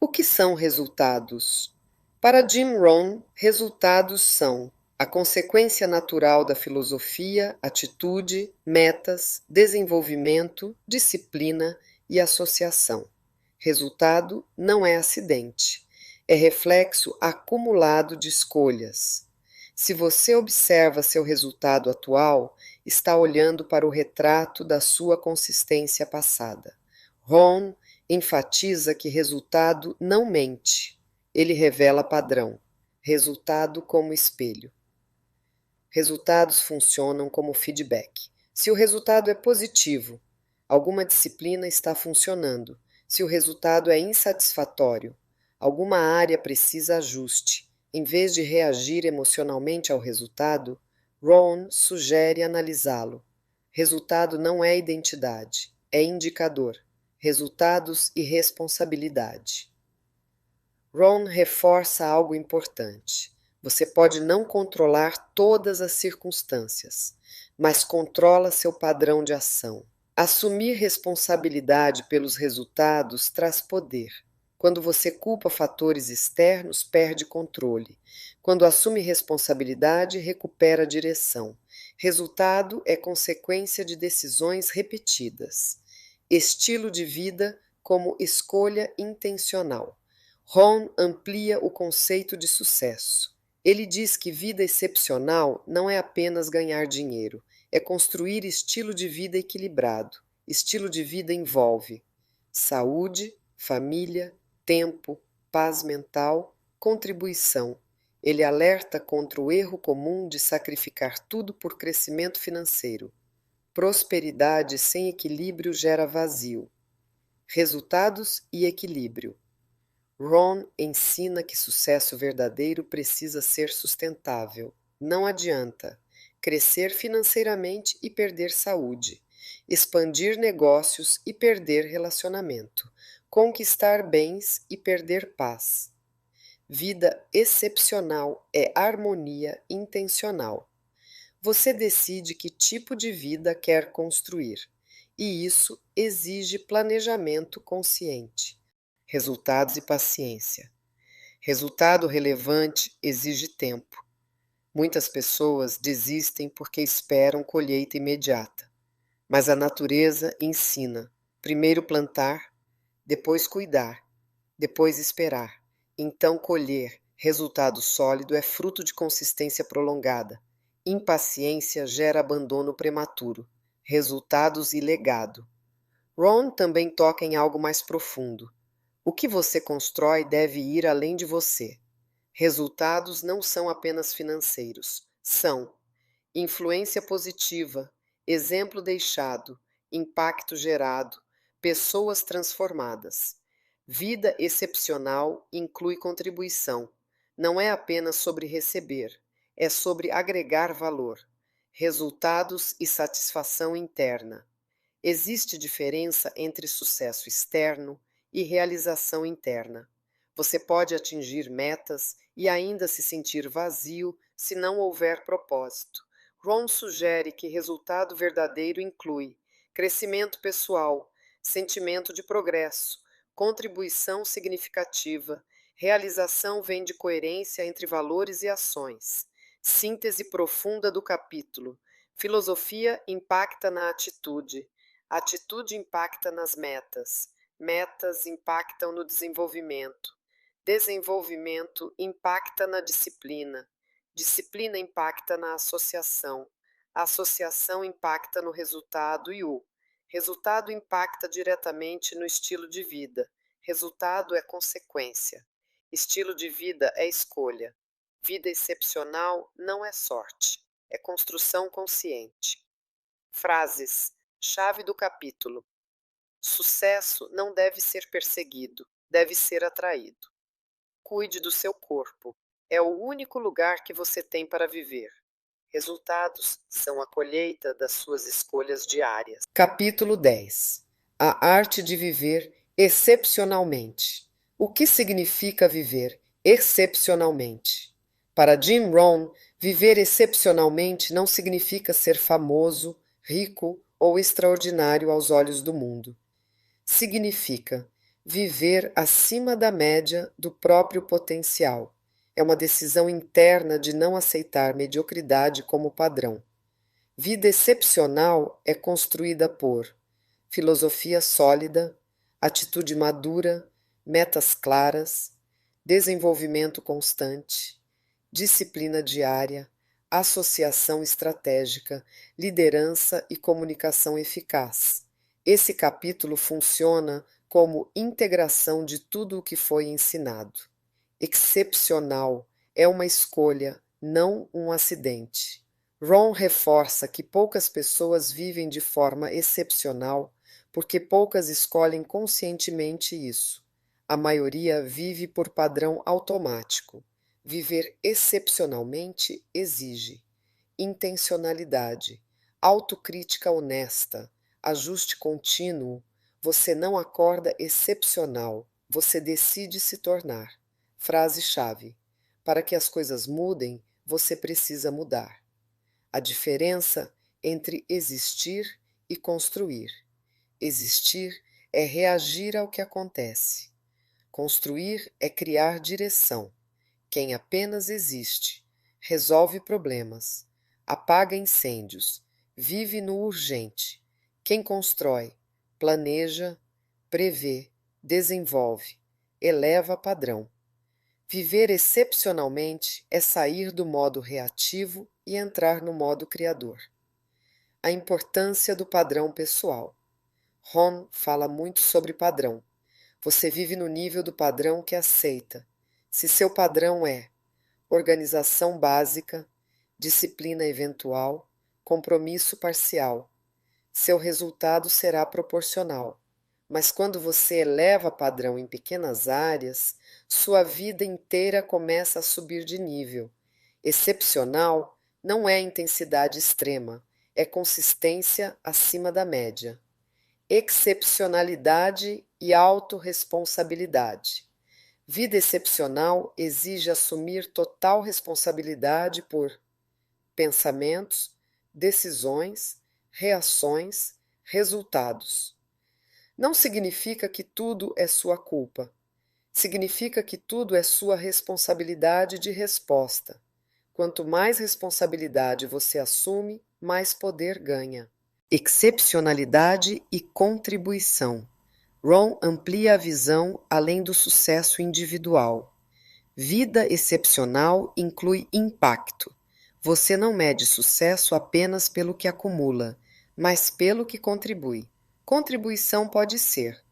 O que são resultados? Para Jim Rohn, resultados são a consequência natural da filosofia, atitude, metas, desenvolvimento, disciplina e associação. Resultado não é acidente, é reflexo acumulado de escolhas. Se você observa seu resultado atual, está olhando para o retrato da sua consistência passada. Rohn enfatiza que resultado não mente, ele revela padrão. Resultado como espelho. Resultados funcionam como feedback. Se o resultado é positivo, alguma disciplina está funcionando. Se o resultado é insatisfatório, alguma área precisa ajuste. Em vez de reagir emocionalmente ao resultado, Rohn sugere analisá-lo. Resultado não é identidade, é indicador. Resultados e responsabilidade. Rohn reforça algo importante. Você pode não controlar todas as circunstâncias, mas controla seu padrão de ação. Assumir responsabilidade pelos resultados traz poder. Quando você culpa fatores externos, perde controle. Quando assume responsabilidade, recupera a direção. Resultado é consequência de decisões repetidas. Estilo de vida como escolha intencional. Rohn amplia o conceito de sucesso. Ele diz que vida excepcional não é apenas ganhar dinheiro, é construir estilo de vida equilibrado. Estilo de vida envolve saúde, família, tempo, paz mental, contribuição, Ele alerta contra o erro comum de sacrificar tudo por crescimento financeiro. Prosperidade sem equilíbrio gera vazio. Resultados e equilíbrio. Ron ensina que sucesso verdadeiro precisa ser sustentável. Não adianta crescer financeiramente e perder saúde, expandir negócios e perder relacionamento, conquistar bens e perder paz. Vida excepcional é harmonia intencional. Você decide que tipo de vida quer construir, e isso exige planejamento consciente, resultados e paciência. Resultado relevante exige tempo. Muitas pessoas desistem porque esperam colheita imediata, mas a natureza ensina: primeiro plantar, depois cuidar, depois esperar, então colher. Resultado sólido é fruto de consistência prolongada. Impaciência gera abandono prematuro. Resultados e legado. Ron também toca em algo mais profundo. O que você constrói deve ir além de você. Resultados não são apenas financeiros, são influência positiva, exemplo deixado, impacto gerado, pessoas transformadas. Vida excepcional inclui contribuição. Não é apenas sobre receber, é sobre agregar valor, resultados e satisfação interna. Existe diferença entre sucesso externo e realização interna. Você pode atingir metas e ainda se sentir vazio se não houver propósito. Ron sugere que resultado verdadeiro inclui crescimento pessoal, sentimento de progresso, contribuição significativa, realização vem de coerência entre valores e ações. Síntese profunda do capítulo. Filosofia impacta na atitude. Atitude impacta nas metas. Metas impactam no desenvolvimento. Desenvolvimento impacta na disciplina. Disciplina impacta na associação. A associação impacta no resultado e o resultado impacta diretamente no estilo de vida. Resultado é consequência. Estilo de vida é escolha. Vida excepcional não é sorte, é construção consciente. Frases. Chave do capítulo. Sucesso não deve ser perseguido, deve ser atraído. Cuide do seu corpo. É o único lugar que você tem para viver. Resultados são a colheita das suas escolhas diárias. Capítulo 10. A arte de viver excepcionalmente. O que significa viver excepcionalmente? Para Jim Rohn, viver excepcionalmente não significa ser famoso, rico ou extraordinário aos olhos do mundo. Significa viver acima da média do próprio potencial. É uma decisão interna de não aceitar mediocridade como padrão. Vida excepcional é construída por filosofia sólida, atitude madura, metas claras, desenvolvimento constante, disciplina diária, associação estratégica, liderança e comunicação eficaz. Esse capítulo funciona como integração de tudo o que foi ensinado. Excepcional é uma escolha, não um acidente. Ron reforça que poucas pessoas vivem de forma excepcional porque poucas escolhem conscientemente isso. A maioria vive por padrão automático. Viver excepcionalmente exige intencionalidade, autocrítica honesta, ajuste contínuo. Você não acorda excepcional, você decide se tornar. Frase-chave: para que as coisas mudem, você precisa mudar. A diferença entre existir e construir. Existir é reagir ao que acontece. Construir é criar direção. Quem apenas existe, resolve problemas, apaga incêndios, vive no urgente. Quem constrói, planeja, prevê, desenvolve, eleva padrão. Viver excepcionalmente é sair do modo reativo e entrar no modo criador. A importância do padrão pessoal. Ron fala muito sobre padrão. Você vive no nível do padrão que aceita. Se seu padrão é organização básica, disciplina eventual, compromisso parcial. Seu resultado será proporcional. Mas quando você eleva padrão em pequenas áreas, sua vida inteira começa a subir de nível. Excepcional não é intensidade extrema, é consistência acima da média. Excepcionalidade e autorresponsabilidade. Vida excepcional exige assumir total responsabilidade por pensamentos, decisões, reações, resultados. Não significa que tudo é sua culpa. Significa que tudo é sua responsabilidade de resposta. Quanto mais responsabilidade você assume, mais poder ganha. Excepcionalidade e contribuição. Ron amplia a visão além do sucesso individual. Vida excepcional inclui impacto. Você não mede sucesso apenas pelo que acumula, mas pelo que contribui. Contribuição pode ser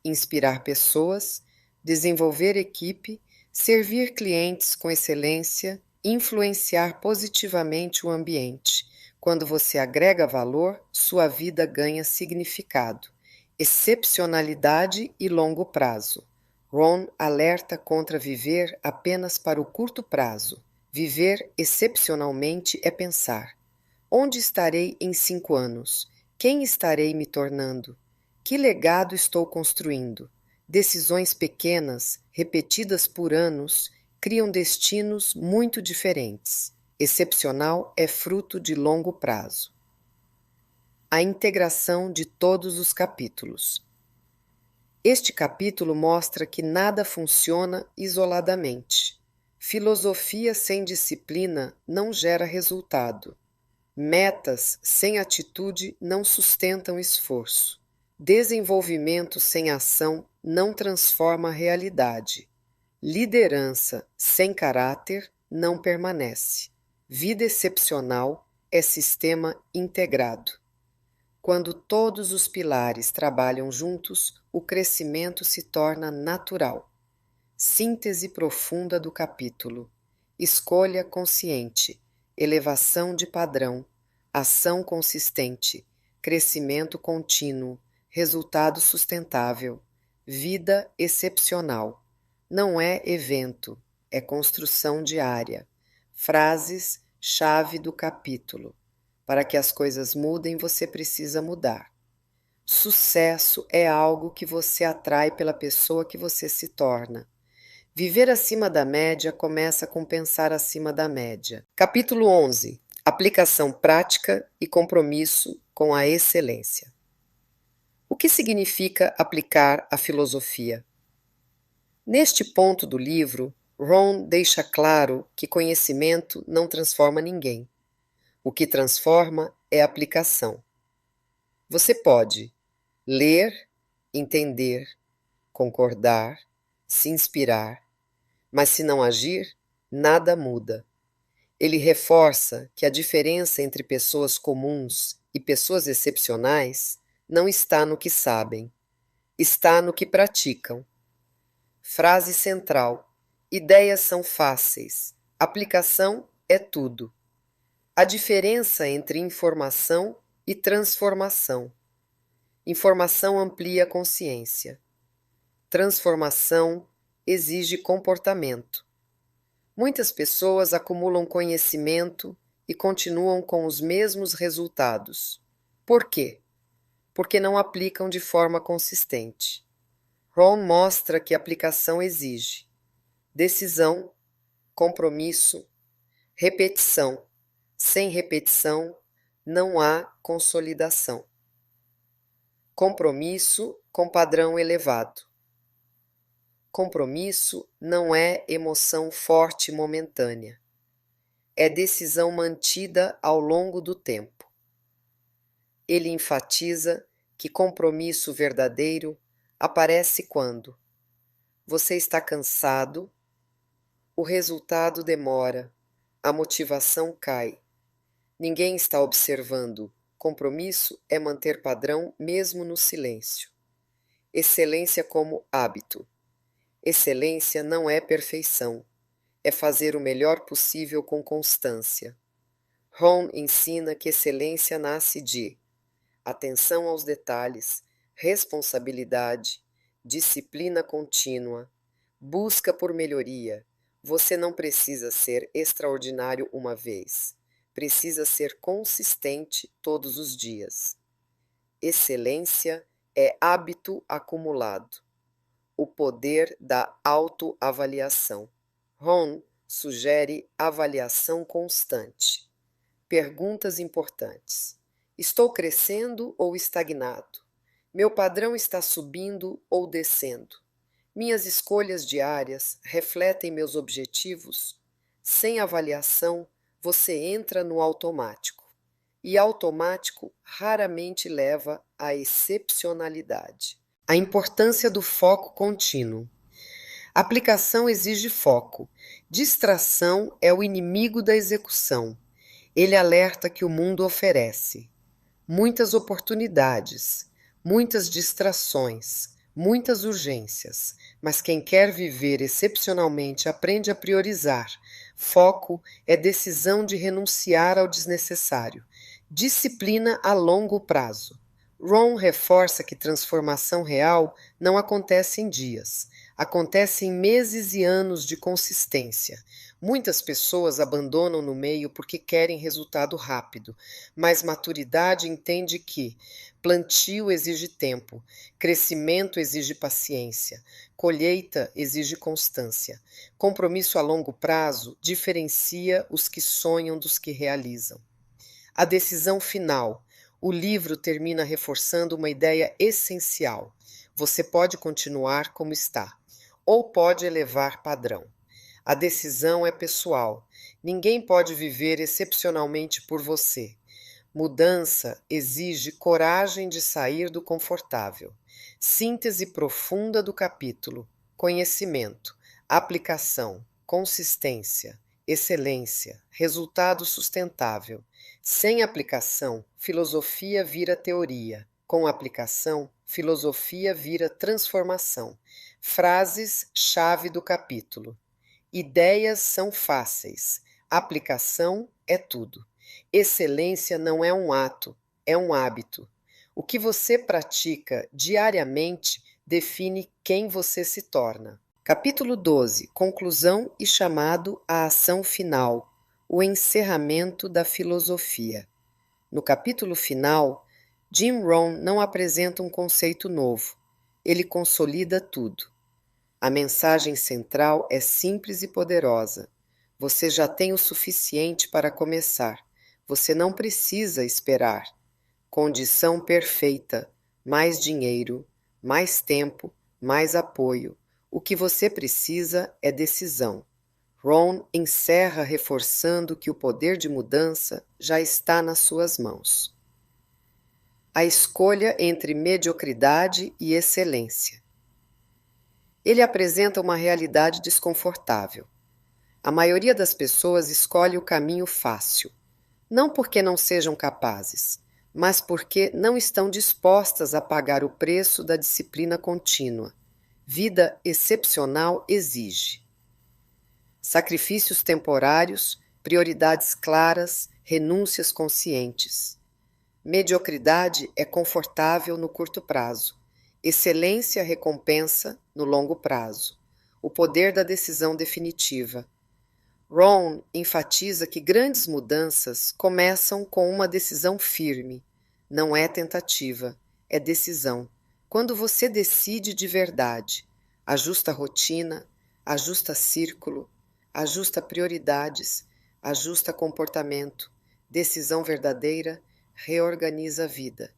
inspirar pessoas, desenvolver equipe, servir clientes com excelência, influenciar positivamente o ambiente. Quando você agrega valor, sua vida ganha significado. Excepcionalidade e longo prazo. Ron alerta contra viver apenas para o curto prazo. Viver excepcionalmente é pensar: onde estarei em 5 anos? Quem estarei me tornando? Que legado estou construindo? Decisões pequenas, repetidas por anos, criam destinos muito diferentes. Excepcional é fruto de longo prazo. A integração de todos os capítulos. Este capítulo mostra que nada funciona isoladamente. Filosofia sem disciplina não gera resultado. Metas sem atitude não sustentam esforço. Desenvolvimento sem ação não transforma a realidade. Liderança sem caráter não permanece. Vida excepcional é sistema integrado. Quando todos os pilares trabalham juntos, o crescimento se torna natural. Síntese profunda do capítulo. Escolha consciente. Elevação de padrão, ação consistente, crescimento contínuo, resultado sustentável, vida excepcional. Não é evento, é construção diária. Frases-chave do capítulo. Para que as coisas mudem, você precisa mudar. Sucesso é algo que você atrai pela pessoa que você se torna. Viver acima da média começa com pensar acima da média. Capítulo 11. Aplicação prática e compromisso com a excelência. O que significa aplicar a filosofia? Neste ponto do livro, Ron deixa claro que conhecimento não transforma ninguém. O que transforma é a aplicação. Você pode ler, entender, concordar, se inspirar, mas se não agir, nada muda. Ele reforça que a diferença entre pessoas comuns e pessoas excepcionais não está no que sabem, está no que praticam. Frase central: ideias são fáceis, aplicação é tudo. A diferença entre informação e transformação. Informação amplia a consciência. Transformação exige comportamento. Muitas pessoas acumulam conhecimento e continuam com os mesmos resultados. Por quê? Porque não aplicam de forma consistente. Ron mostra que a aplicação exige decisão, compromisso, repetição. Sem repetição, não há consolidação. Compromisso com padrão elevado. Compromisso não é emoção forte e momentânea. É decisão mantida ao longo do tempo. Ele enfatiza que compromisso verdadeiro aparece quando você está cansado, o resultado demora, a motivação cai. Ninguém está observando. Compromisso é manter padrão mesmo no silêncio. Excelência como hábito. Excelência não é perfeição, é fazer o melhor possível com constância. Ron ensina que excelência nasce de atenção aos detalhes, responsabilidade, disciplina contínua, busca por melhoria. Você não precisa ser extraordinário uma vez. Precisa ser consistente todos os dias. Excelência é hábito acumulado. O poder da autoavaliação. Ron sugere avaliação constante. Perguntas importantes. Estou crescendo ou estagnado? Meu padrão está subindo ou descendo? Minhas escolhas diárias refletem meus objetivos? Sem avaliação, você entra no automático. E automático raramente leva à excepcionalidade. A importância do foco contínuo. Aplicação exige foco. Distração é o inimigo da execução. Ele alerta que o mundo oferece muitas oportunidades, muitas distrações, muitas urgências, mas quem quer viver excepcionalmente aprende a priorizar. Foco é decisão de renunciar ao desnecessário. Disciplina a longo prazo. Ron reforça que transformação real não acontece em dias, acontece em meses e anos de consistência. Muitas pessoas abandonam no meio porque querem resultado rápido, mas maturidade entende que plantio exige tempo, crescimento exige paciência, colheita exige constância. Compromisso a longo prazo diferencia os que sonham dos que realizam. A decisão final. O livro termina reforçando uma ideia essencial. Você pode continuar como está, ou pode elevar padrão. A decisão é pessoal. Ninguém pode viver excepcionalmente por você. Mudança exige coragem de sair do confortável. Síntese profunda do capítulo: conhecimento, aplicação, consistência, excelência, resultado sustentável. Sem aplicação, filosofia vira teoria. Com aplicação, filosofia vira transformação. Frases-chave do capítulo. Ideias são fáceis. Aplicação é tudo. Excelência não é um ato, é um hábito. O que você pratica diariamente define quem você se torna. Capítulo 12. Conclusão e chamado à ação final. O encerramento da filosofia. No capítulo final, Jim Rohn não apresenta um conceito novo. Ele consolida tudo. A mensagem central é simples e poderosa. Você já tem o suficiente para começar. Você não precisa esperar. Condição perfeita: mais dinheiro, mais tempo, mais apoio. O que você precisa é decisão. Ron encerra reforçando que o poder de mudança já está nas suas mãos. A escolha entre mediocridade e excelência. Ele apresenta uma realidade desconfortável. A maioria das pessoas escolhe o caminho fácil, não porque não sejam capazes, mas porque não estão dispostas a pagar o preço da disciplina contínua. Vida excepcional exige sacrifícios temporários, prioridades claras, renúncias conscientes. Mediocridade é confortável no curto prazo. Excelência recompensa no longo prazo. O poder da decisão definitiva. Ron enfatiza que grandes mudanças começam com uma decisão firme. Não é tentativa, é decisão. Quando você decide de verdade, ajusta a rotina, ajusta círculo, ajusta prioridades, ajusta comportamento. Decisão verdadeira reorganiza a vida.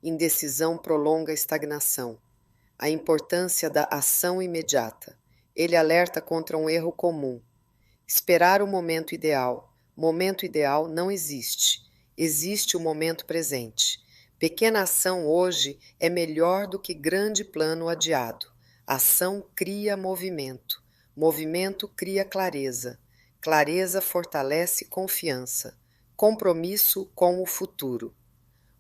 Indecisão prolonga a estagnação. A importância da ação imediata. Ele alerta contra um erro comum. Esperar o momento ideal. Momento ideal não existe. Existe o momento presente. Pequena ação hoje é melhor do que grande plano adiado. Ação cria movimento. Movimento cria clareza. Clareza fortalece confiança. Compromisso com o futuro.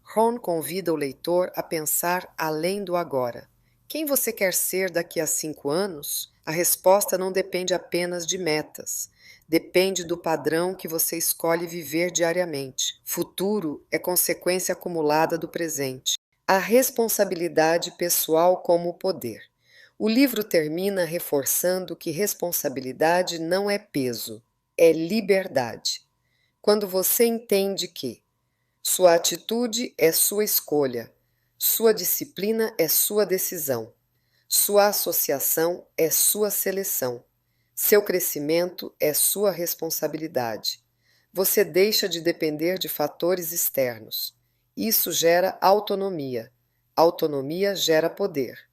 Ron convida o leitor a pensar além do agora. Quem você quer ser daqui a 5 anos? A resposta não depende apenas de metas. Depende do padrão que você escolhe viver diariamente. Futuro é consequência acumulada do presente. A responsabilidade pessoal como poder. O livro termina reforçando que responsabilidade não é peso, é liberdade. Quando você entende que sua atitude é sua escolha, sua disciplina é sua decisão, sua associação é sua seleção, seu crescimento é sua responsabilidade. Você deixa de depender de fatores externos. Isso gera autonomia. Autonomia gera poder.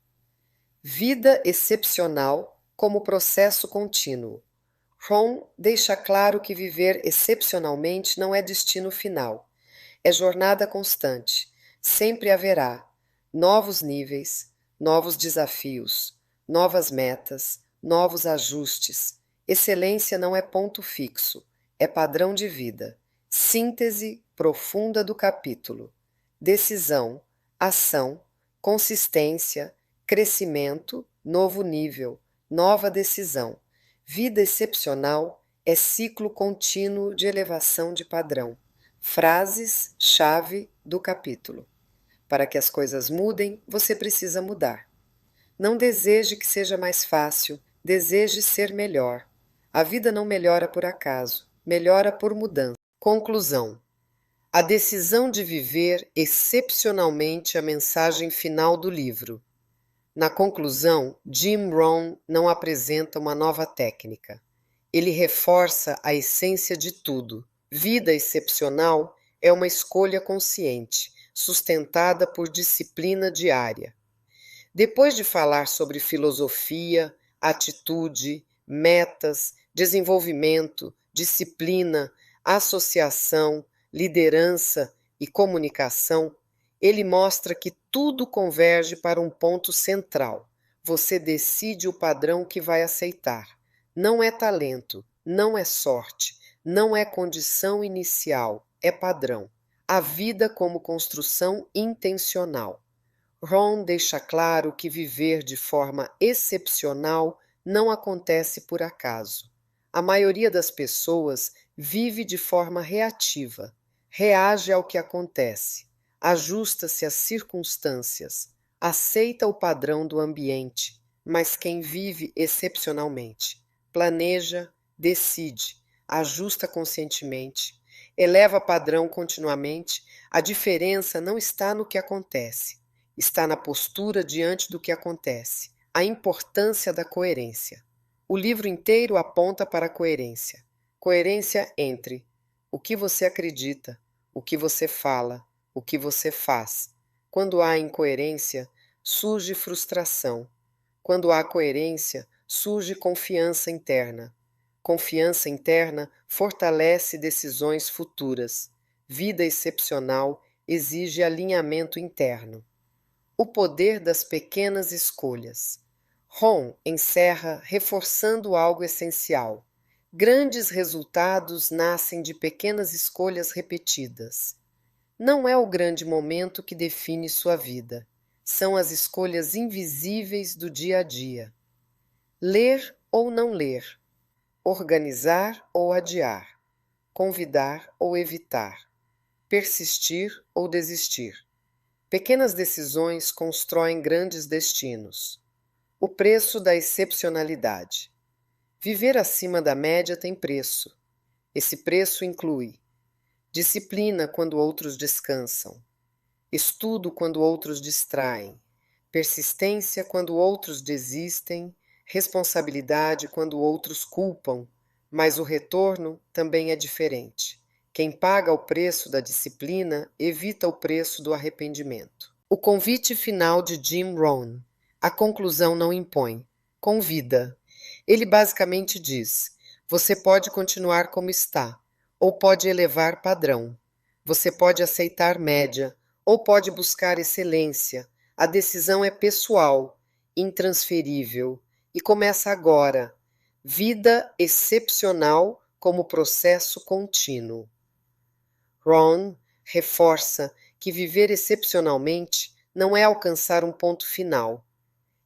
Vida excepcional como processo contínuo. Ron deixa claro que viver excepcionalmente não é destino final. É jornada constante. Sempre haverá novos níveis, novos desafios, novas metas, novos ajustes. Excelência não é ponto fixo, é padrão de vida. Síntese profunda do capítulo. Decisão, ação, consistência, crescimento, novo nível, nova decisão. Vida excepcional é ciclo contínuo de elevação de padrão. Frases-chave do capítulo. Para que as coisas mudem, você precisa mudar. Não deseje que seja mais fácil, deseje ser melhor. A vida não melhora por acaso, melhora por mudança. Conclusão. A decisão de viver excepcionalmente a mensagem final do livro. Na conclusão, Jim Rohn não apresenta uma nova técnica. Ele reforça a essência de tudo. Vida excepcional é uma escolha consciente, sustentada por disciplina diária. Depois de falar sobre filosofia, atitude, metas, desenvolvimento, disciplina, associação, liderança e comunicação, ele mostra que tudo converge para um ponto central. Você decide o padrão que vai aceitar. Não é talento, não é sorte, não é condição inicial, é padrão. A vida como construção intencional. Ron deixa claro que viver de forma excepcional não acontece por acaso. A maioria das pessoas vive de forma reativa, reage ao que acontece, ajusta-se às circunstâncias, aceita o padrão do ambiente, mas quem vive excepcionalmente planeja, decide, ajusta conscientemente, eleva padrão continuamente. A diferença não está no que acontece, está na postura diante do que acontece, a importância da coerência. O livro inteiro aponta para a coerência. Coerência entre o que você acredita, o que você fala, o que você faz. Quando há incoerência, surge frustração. Quando há coerência, surge confiança interna. Confiança interna fortalece decisões futuras. Vida excepcional exige alinhamento interno. O poder das pequenas escolhas. Ron encerra reforçando algo essencial. Grandes resultados nascem de pequenas escolhas repetidas. Não é o grande momento que define sua vida. São as escolhas invisíveis do dia a dia. Ler ou não ler. Organizar ou adiar. Convidar ou evitar. Persistir ou desistir. Pequenas decisões constroem grandes destinos. O preço da excepcionalidade. Viver acima da média tem preço. Esse preço inclui disciplina quando outros descansam, estudo quando outros distraem, persistência quando outros desistem, responsabilidade quando outros culpam, mas o retorno também é diferente. Quem paga o preço da disciplina evita o preço do arrependimento. O convite final de Jim Rohn. A conclusão não impõe, convida. Ele basicamente diz: você pode continuar como está, ou pode elevar padrão. Você pode aceitar média, ou pode buscar excelência. A decisão é pessoal, intransferível, e começa agora. Vida excepcional como processo contínuo. Ron reforça que viver excepcionalmente não é alcançar um ponto final,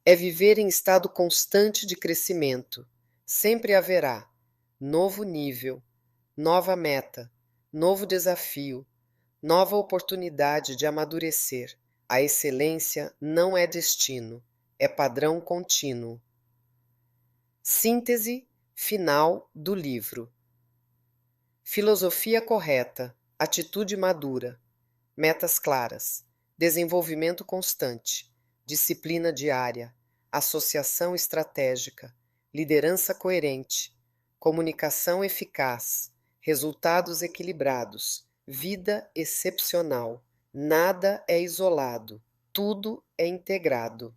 É viver em estado constante de crescimento. Sempre haverá novo nível, nova meta, novo desafio, nova oportunidade de amadurecer. A excelência não é destino, é padrão contínuo. Síntese final do livro. Filosofia correta, atitude madura, metas claras, desenvolvimento constante, disciplina diária, associação estratégica, liderança coerente, comunicação eficaz, resultados equilibrados, vida excepcional. Nada é isolado, tudo é integrado.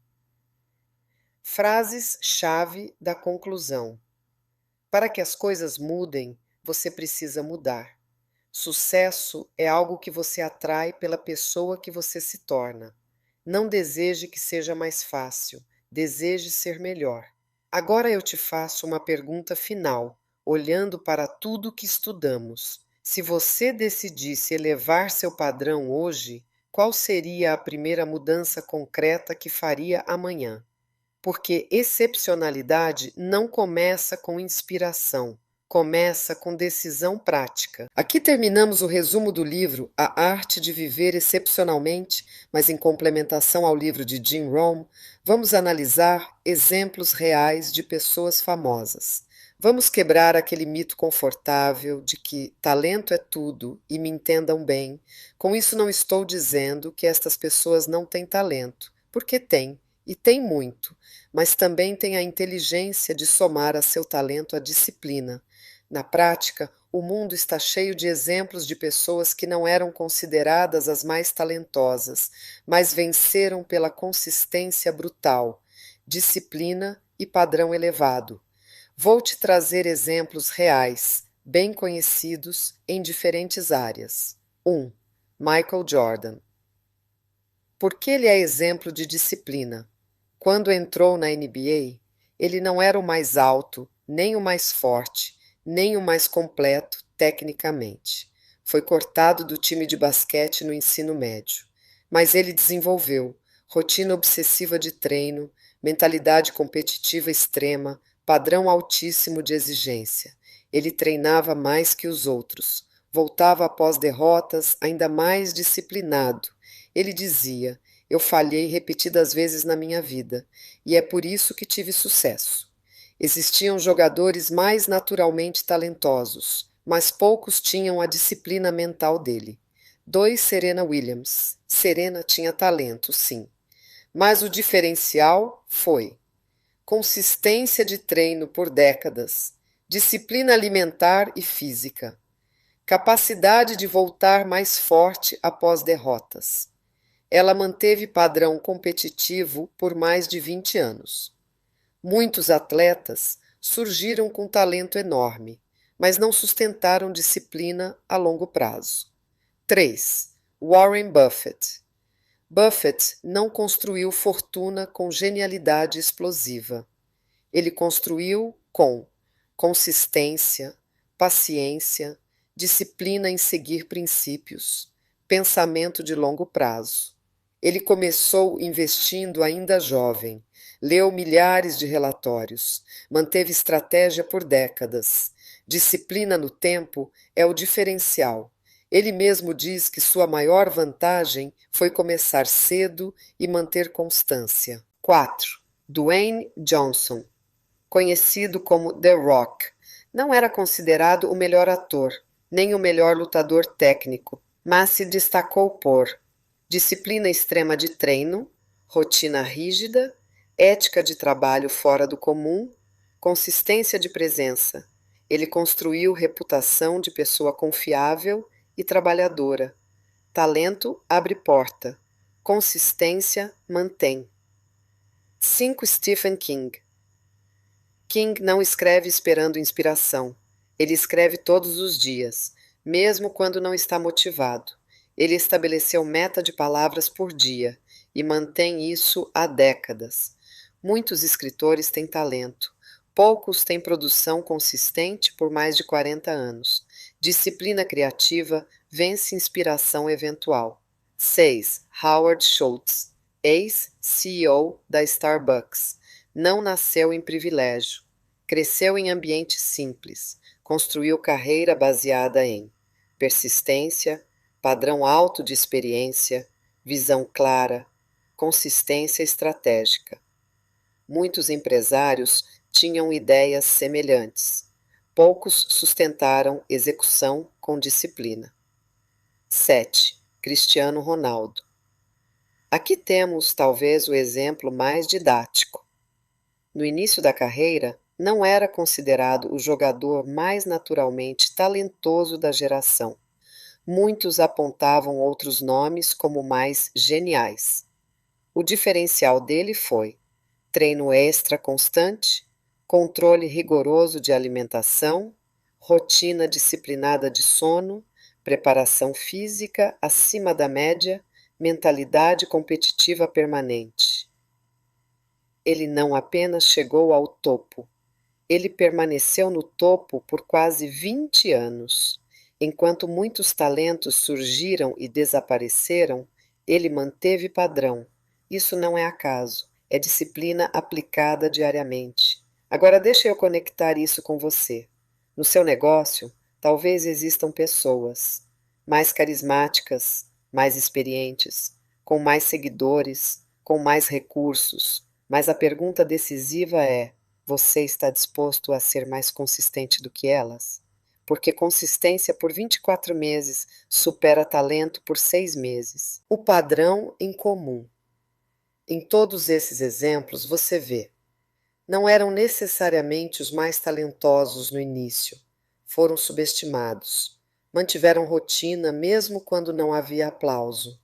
Frases-chave da conclusão. Para que as coisas mudem, você precisa mudar. Sucesso é algo que você atrai pela pessoa que você se torna. Não deseje que seja mais fácil, deseje ser melhor. Agora eu te faço uma pergunta final, olhando para tudo que estudamos. Se você decidisse elevar seu padrão hoje, qual seria a primeira mudança concreta que faria amanhã? Porque excepcionalidade não começa com inspiração, começa com decisão prática. Aqui terminamos o resumo do livro A Arte de Viver Excepcionalmente, mas em complementação ao livro de Jim Rohn, vamos analisar exemplos reais de pessoas famosas. Vamos quebrar aquele mito confortável de que talento é tudo, e me entendam bem. Com isso não estou dizendo que estas pessoas não têm talento, porque têm, e têm muito, mas também têm a inteligência de somar a seu talento a disciplina. Na prática, o mundo está cheio de exemplos de pessoas que não eram consideradas as mais talentosas, mas venceram pela consistência brutal, disciplina e padrão elevado. Vou te trazer exemplos reais, bem conhecidos em diferentes áreas. 1. Michael Jordan. Por que ele é exemplo de disciplina? Quando entrou na NBA, ele não era o mais alto, nem o mais forte, nem o mais completo tecnicamente. Foi cortado do time de basquete no ensino médio. Mas ele desenvolveu rotina obsessiva de treino, mentalidade competitiva extrema, padrão altíssimo de exigência. Ele treinava mais que os outros. Voltava após derrotas ainda mais disciplinado. Ele dizia: eu falhei repetidas vezes na minha vida, e é por isso que tive sucesso. Existiam jogadores mais naturalmente talentosos, mas poucos tinham a disciplina mental dele. 2. Serena Williams. Serena tinha talento, sim. Mas o diferencial foi consistência de treino por décadas, disciplina alimentar e física, capacidade de voltar mais forte após derrotas. Ela manteve padrão competitivo por mais de 20 anos. Muitos atletas surgiram com talento enorme, mas não sustentaram disciplina a longo prazo. 3. Warren Buffett. Buffett não construiu fortuna com genialidade explosiva. Ele construiu com consistência, paciência, disciplina em seguir princípios, pensamento de longo prazo. Ele começou investindo ainda jovem, leu milhares de relatórios, manteve estratégia por décadas. Disciplina no tempo é o diferencial. Ele mesmo diz que sua maior vantagem foi começar cedo e manter constância. 4. Dwayne Johnson, conhecido como The Rock, não era considerado o melhor ator, nem o melhor lutador técnico, mas se destacou por disciplina extrema de treino, rotina rígida, ética de trabalho fora do comum, consistência de presença. Ele construiu reputação de pessoa confiável e trabalhadora. Talento abre porta. Consistência mantém. 5. Stephen King. King não escreve esperando inspiração. Ele escreve todos os dias, mesmo quando não está motivado. Ele estabeleceu meta de palavras por dia e mantém isso há décadas. Muitos escritores têm talento. Poucos têm produção consistente por mais de 40 anos. Disciplina criativa vence inspiração eventual. 6. Howard Schultz. ex-CEO da Starbucks, não nasceu em privilégio, cresceu em ambiente simples, construiu carreira baseada em persistência, padrão alto de experiência, visão clara, consistência estratégica. Muitos empresários tinham ideias semelhantes. Poucos sustentaram execução com disciplina. 7. Cristiano Ronaldo. Aqui temos talvez o exemplo mais didático. No início da carreira, não era considerado o jogador mais naturalmente talentoso da geração. Muitos apontavam outros nomes como mais geniais. O diferencial dele foi treino extra constante, controle rigoroso de alimentação, rotina disciplinada de sono, preparação física acima da média, mentalidade competitiva permanente. Ele não apenas chegou ao topo, ele permaneceu no topo por quase 20 anos. Enquanto muitos talentos surgiram e desapareceram, ele manteve padrão. Isso não é acaso, é disciplina aplicada diariamente. Agora deixa eu conectar isso com você. No seu negócio, talvez existam pessoas mais carismáticas, mais experientes, com mais seguidores, com mais recursos, mas a pergunta decisiva é: você está disposto a ser mais consistente do que elas? Porque consistência por 24 meses supera talento por 6 meses. O padrão em comum. Em todos esses exemplos você vê, não eram necessariamente os mais talentosos no início, foram subestimados, mantiveram rotina mesmo quando não havia aplauso,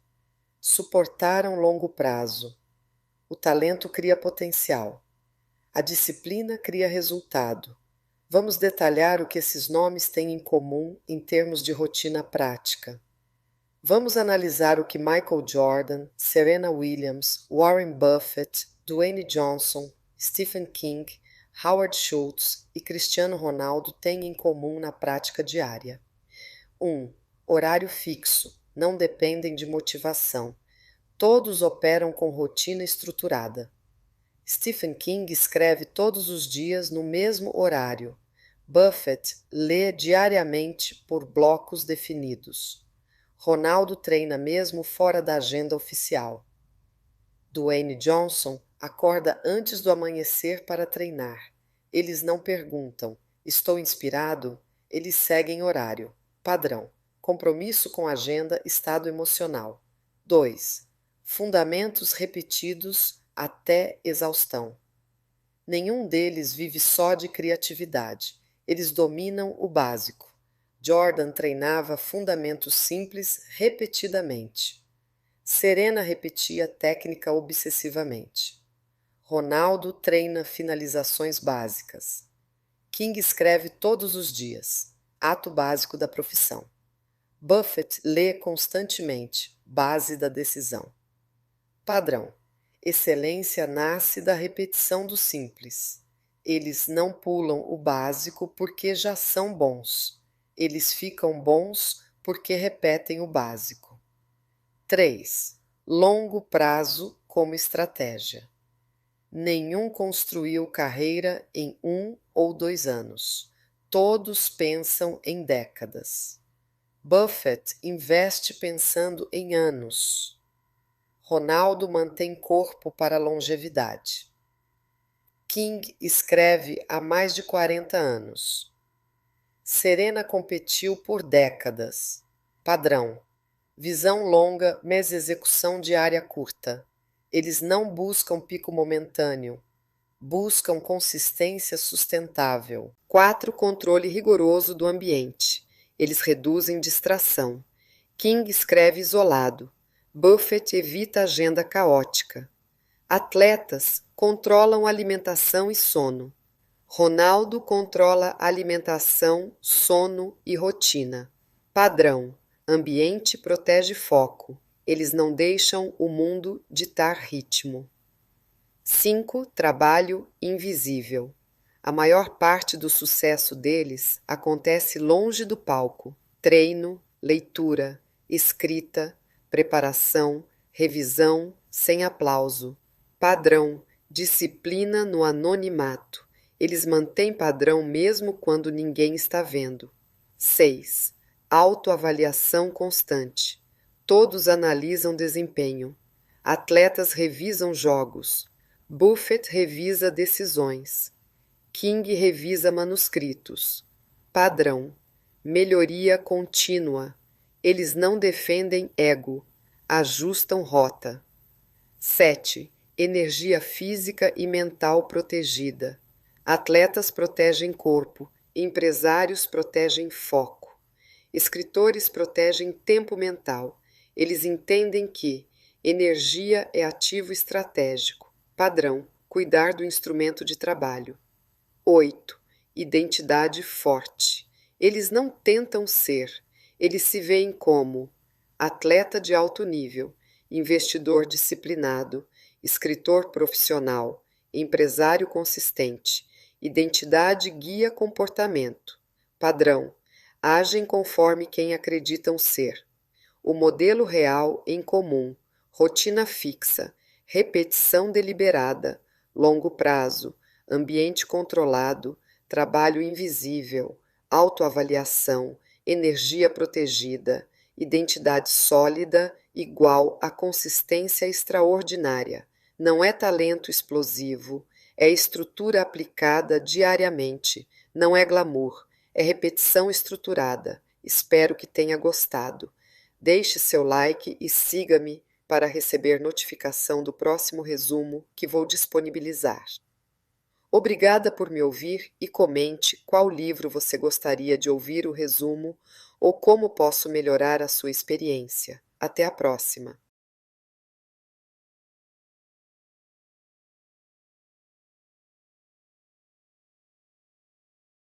suportaram longo prazo. O talento cria potencial. A disciplina cria resultado. Vamos detalhar o que esses nomes têm em comum em termos de rotina prática. Vamos analisar o que Michael Jordan, Serena Williams, Warren Buffett, Dwayne Johnson, Stephen King, Howard Schultz e Cristiano Ronaldo têm em comum na prática diária. 1. Horário fixo. Não dependem de motivação. Todos operam com rotina estruturada. Stephen King escreve todos os dias no mesmo horário. Buffett lê diariamente por blocos definidos. Ronaldo treina mesmo fora da agenda oficial. Dwayne Johnson acorda antes do amanhecer para treinar. Eles não perguntam: estou inspirado? Eles seguem horário. Padrão. Compromisso com agenda, estado emocional. 2. Fundamentos repetidos até exaustão. Nenhum deles vive só de criatividade. Eles dominam o básico. Jordan treinava fundamentos simples repetidamente. Serena repetia técnica obsessivamente. Ronaldo treina finalizações básicas. King escreve todos os dias. Ato básico da profissão. Buffett lê constantemente. Base da decisão. Padrão. Excelência nasce da repetição do simples. Eles não pulam o básico porque já são bons. Eles ficam bons porque repetem o básico. 3. Longo prazo como estratégia. Nenhum construiu carreira em 1 ou 2 anos. Todos pensam em décadas. Buffett investe pensando em anos. Ronaldo mantém corpo para longevidade. King escreve há mais de 40 anos. Serena competiu por décadas. Padrão. Visão longa, mas execução diária curta. Eles não buscam pico momentâneo. Buscam consistência sustentável. 4. Controle rigoroso do ambiente. Eles reduzem distração. King escreve isolado. Buffett evita agenda caótica. Atletas controlam alimentação e sono. Ronaldo controla alimentação, sono e rotina. Padrão. Ambiente protege foco. Eles não deixam o mundo ditar ritmo. 5. Trabalho invisível. A maior parte do sucesso deles acontece longe do palco. Treino, leitura, escrita, preparação, revisão, sem aplauso. Padrão, disciplina no anonimato. Eles mantêm padrão mesmo quando ninguém está vendo. 6. Autoavaliação constante. Todos analisam desempenho. Atletas revisam jogos. Buffett revisa decisões. King revisa manuscritos. Padrão. Melhoria contínua. Eles não defendem ego. Ajustam rota. 7. Energia física e mental protegida. Atletas protegem corpo. Empresários protegem foco. Escritores protegem tempo mental. Eles entendem que energia é ativo estratégico. Padrão, cuidar do instrumento de trabalho. 8. Identidade forte. Eles não tentam ser. Eles se veem como atleta de alto nível, investidor disciplinado, escritor profissional, empresário consistente. Identidade guia comportamento. Padrão, agem conforme quem acreditam ser. O modelo real em comum, rotina fixa, repetição deliberada, longo prazo, ambiente controlado, trabalho invisível, autoavaliação, energia protegida, identidade sólida igual a consistência extraordinária. Não é talento explosivo, é estrutura aplicada diariamente, não é glamour, é repetição estruturada. Espero que tenha gostado. Deixe seu like e siga-me para receber notificação do próximo resumo que vou disponibilizar. Obrigada por me ouvir e comente qual livro você gostaria de ouvir o resumo ou como posso melhorar a sua experiência. Até a próxima!